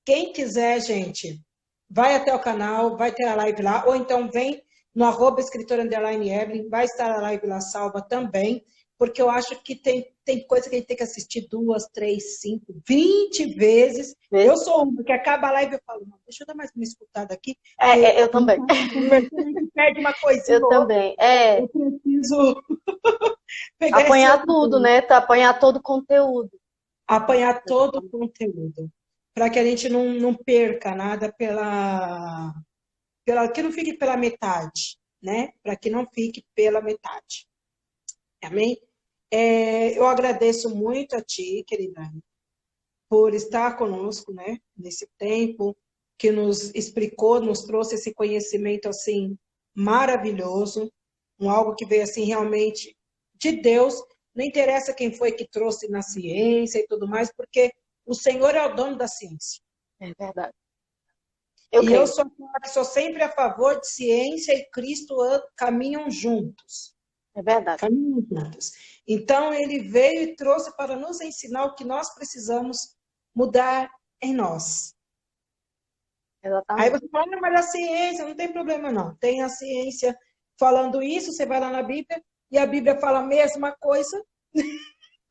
Speaker 1: Quem quiser, gente, vai até o canal, vai ter a live lá, ou então vem no @escritora_Evelyn, vai estar a live lá salva também, porque eu acho que tem coisa que a gente tem que assistir 2, 3, 5, 20 vezes. Eu sou uma que acaba a live e eu falo, deixa eu dar mais uma escutada aqui.
Speaker 2: Eu também.
Speaker 1: Perde uma coisinha.
Speaker 2: Eu também.
Speaker 1: Eu preciso
Speaker 2: apanhar tudo, né? Apanhar todo o conteúdo.
Speaker 1: Apanhar todo o conteúdo. Para que a gente não perca nada que não fique pela metade, né? Para que não fique pela metade. Amém? Eu agradeço muito a ti, querida, por estar conosco, né? Nesse tempo que nos explicou, nos trouxe esse conhecimento assim maravilhoso, algo que veio assim realmente de Deus. Não interessa quem foi que trouxe na ciência e tudo mais, porque o Senhor é o dono da ciência.
Speaker 2: É verdade. Eu
Speaker 1: E eu
Speaker 2: creio.
Speaker 1: sou, sou sempre a favor de ciência e Cristo caminham juntos.
Speaker 2: É verdade.
Speaker 1: Caminham juntos. Então, ele veio e trouxe para nos ensinar o que nós precisamos mudar em nós. Aí
Speaker 2: Exatamente.
Speaker 1: você fala, mas a ciência, não tem problema não. Tem a ciência falando isso, você vai lá na Bíblia, e a Bíblia fala a mesma coisa,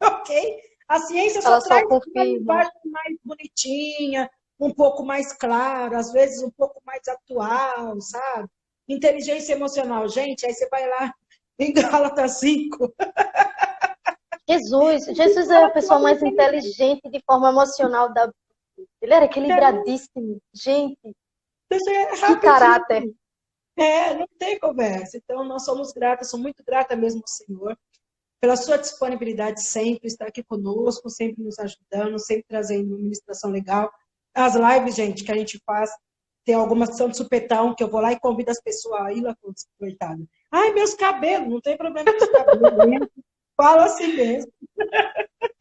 Speaker 1: ok? A ciência só
Speaker 2: Ela só
Speaker 1: traz uma
Speaker 2: confirma.
Speaker 1: linguagem mais bonitinha, um pouco mais clara, às vezes um pouco mais atual, sabe? Inteligência emocional, gente, aí você vai lá em Gálatas 5.
Speaker 2: Jesus é a pessoa mais inteligente de forma emocional da Bíblia. Ele era equilibradíssimo. Gente,
Speaker 1: Deixa eu
Speaker 2: que
Speaker 1: rapidinho.
Speaker 2: caráter.
Speaker 1: Não tem conversa. Então, nós somos gratas, sou muito grata mesmo ao Senhor, pela sua disponibilidade sempre, estar aqui conosco, sempre nos ajudando, sempre trazendo uma ministração legal. As lives, gente, que a gente faz, tem algumas que são de supetão, que eu vou lá e convido as pessoas a ir lá, coitado. Ai, meus cabelos, não tem problema com os cabelos. Falo assim mesmo.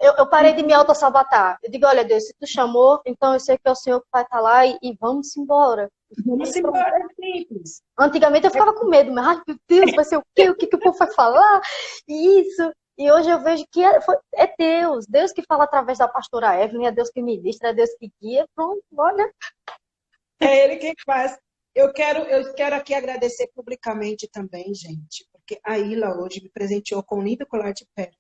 Speaker 2: Eu parei de me autossabotar. Eu digo, olha, Deus, se tu chamou, então eu sei que é o Senhor que vai estar lá e vamos embora.
Speaker 1: Vamos embora, é simples.
Speaker 2: Antigamente eu ficava com medo, mas, ai, meu Deus, vai ser o quê? O que o povo vai falar? Isso. E hoje eu vejo que é Deus. Deus que fala através da pastora Evelyn, é Deus que ministra, é Deus que guia. Pronto, olha.
Speaker 1: É Ele quem faz. Eu quero aqui agradecer publicamente também, gente, porque a Ila hoje me presenteou com um lindo colar de pérolas.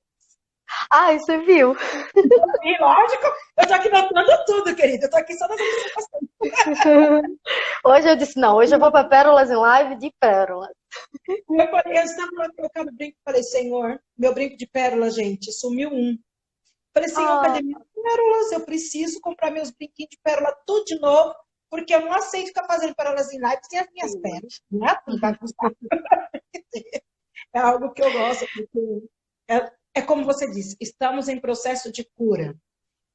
Speaker 2: Ai, você viu?
Speaker 1: E lógico, eu tô aqui notando tudo, querida. Eu tô aqui só nas observações.
Speaker 2: Hoje eu disse, não, hoje eu vou para Pérolas em Live de pérolas.
Speaker 1: Eu estava colocando brinco e falei, Senhor, meu brinco de pérolas, gente, sumiu um. Falei, Senhor, cadê minhas pérolas? Eu preciso comprar meus brinquinhos de pérola tudo de novo, porque eu não aceito ficar fazendo pérolas em live sem as minhas pérolas. Não é assim, vai custar. É algo que eu gosto, porque é como você disse, estamos em processo de cura.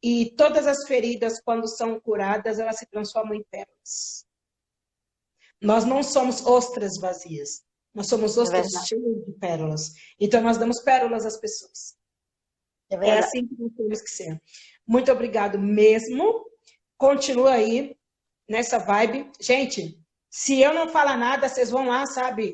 Speaker 1: E todas as feridas, quando são curadas, elas se transformam em pérolas. Nós não somos ostras vazias. Nós somos ostras cheias de pérolas. Então, nós damos pérolas às pessoas. É assim que nós temos que ser. Muito obrigado mesmo. Continua aí nessa vibe. Gente, se eu não falar nada, vocês vão lá, sabe?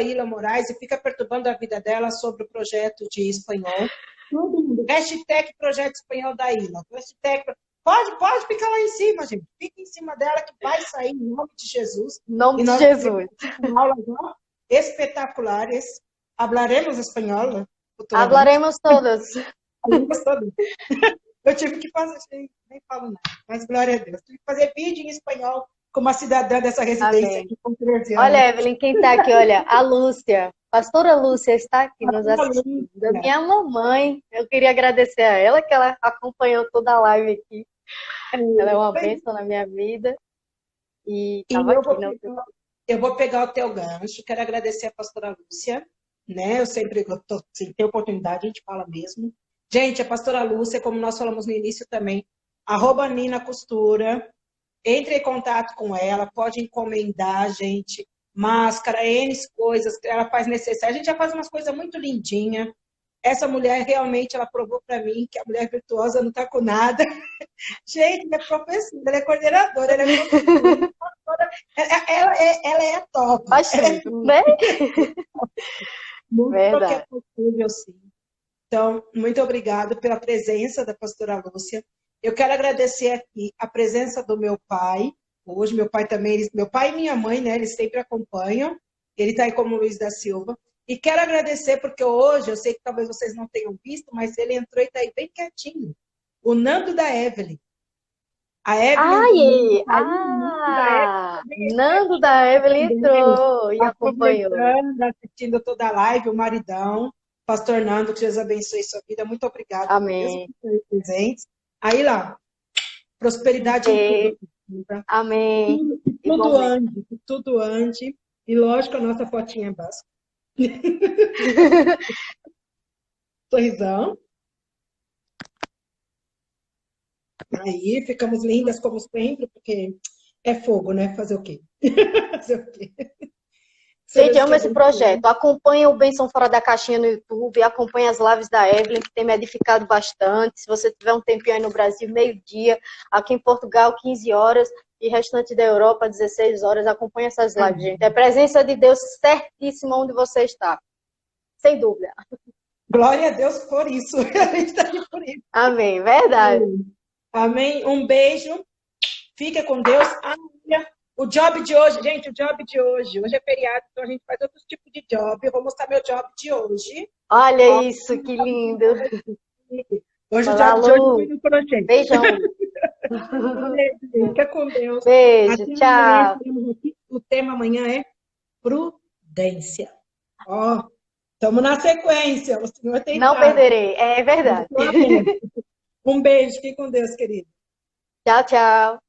Speaker 1: @Ila Moraes e fica perturbando a vida dela sobre o projeto de espanhol. Todo mundo. Hashtag projeto espanhol da Ila. Hashtag... Pode ficar lá em cima, gente. Fica em cima dela que vai sair em nome de Jesus.
Speaker 2: Em nome de Jesus.
Speaker 1: Aulas espetaculares. Hablaremos espanhol, né?
Speaker 2: Hablaremos todas.
Speaker 1: Eu tive que fazer, nem falo nada, mas glória a Deus. Tive que fazer vídeo em espanhol com uma cidadã dessa residência aqui com 13 anos.
Speaker 2: Olha, Evelyn, quem está aqui, olha, a Lúcia. Pastora Lúcia está aqui nos assistindo. Minha mamãe. Eu queria agradecer a ela, que ela acompanhou toda a live aqui. Ela é uma bênção na minha vida. E estava aqui.
Speaker 1: Eu vou pegar o teu gancho. Quero agradecer a pastora Lúcia. Né? Eu sempre, sem ter oportunidade, a gente fala mesmo. Gente, a pastora Lúcia, como nós falamos no início também, @Nina Costura. Entre em contato com ela, pode encomendar, gente. Máscara, N coisas, ela faz necessário. A gente já faz umas coisas muito lindinhas. Essa mulher, realmente, ela provou para mim que a mulher virtuosa não está com nada. Gente, ela é professora, ela é coordenadora, ela é professora. Ela é top.
Speaker 2: Né?
Speaker 1: Muito qualquer possível, sim. Então, muito obrigada pela presença da pastora Lúcia. Eu quero agradecer aqui a presença do meu pai. Hoje, meu pai também, meu pai e minha mãe, né, eles sempre acompanham. Ele está aí como Luiz da Silva. E quero agradecer, porque hoje, eu sei que talvez vocês não tenham visto, mas ele entrou e está aí bem quietinho. O Nando da Evelyn. A Evelyn.
Speaker 2: Nando da Evelyn entrou e acompanhou.
Speaker 1: Assistindo toda a live, o maridão, pastor Nando, que Deus abençoe sua vida. Muito obrigada.
Speaker 2: Amém.
Speaker 1: Por presentes. Aí lá, prosperidade em tudo. Tá?
Speaker 2: Amém.
Speaker 1: Tudo ande. E lógico, a nossa fotinha é básica. Sorrisão. Aí, ficamos lindas como sempre, porque é fogo, né? Fazer o quê? Fazer o quê?
Speaker 2: Gente, amo esse projeto. Acompanhe o Benção Fora da Caixinha no YouTube, acompanhe as lives da Evelyn, que tem me edificado bastante. Se você tiver um tempinho aí no Brasil, meio-dia, aqui em Portugal, 15 horas, e restante da Europa, 16 horas. Acompanhe essas lives, gente. É a presença de Deus certíssima onde você está. Sem dúvida.
Speaker 1: Glória a Deus por isso. A gente está aqui por isso.
Speaker 2: Amém. Verdade.
Speaker 1: Amém. Um beijo. Fica com Deus. O job de hoje, gente, o job de hoje. Hoje é feriado, então a gente faz outros tipos de job. Eu vou mostrar meu job de hoje.
Speaker 2: Olha isso, que lindo.
Speaker 1: Hoje
Speaker 2: Olá,
Speaker 1: o job de hoje
Speaker 2: Lu.
Speaker 1: foi no crochê.
Speaker 2: Beijão.
Speaker 1: Fica com Deus.
Speaker 2: Beijo,
Speaker 1: Até
Speaker 2: tchau.
Speaker 1: amanhã. O tema amanhã é prudência. Ó, estamos na sequência. O senhor tem
Speaker 2: Não perderei, é verdade.
Speaker 1: Um beijo. Fique com Deus, querido.
Speaker 2: Tchau, tchau.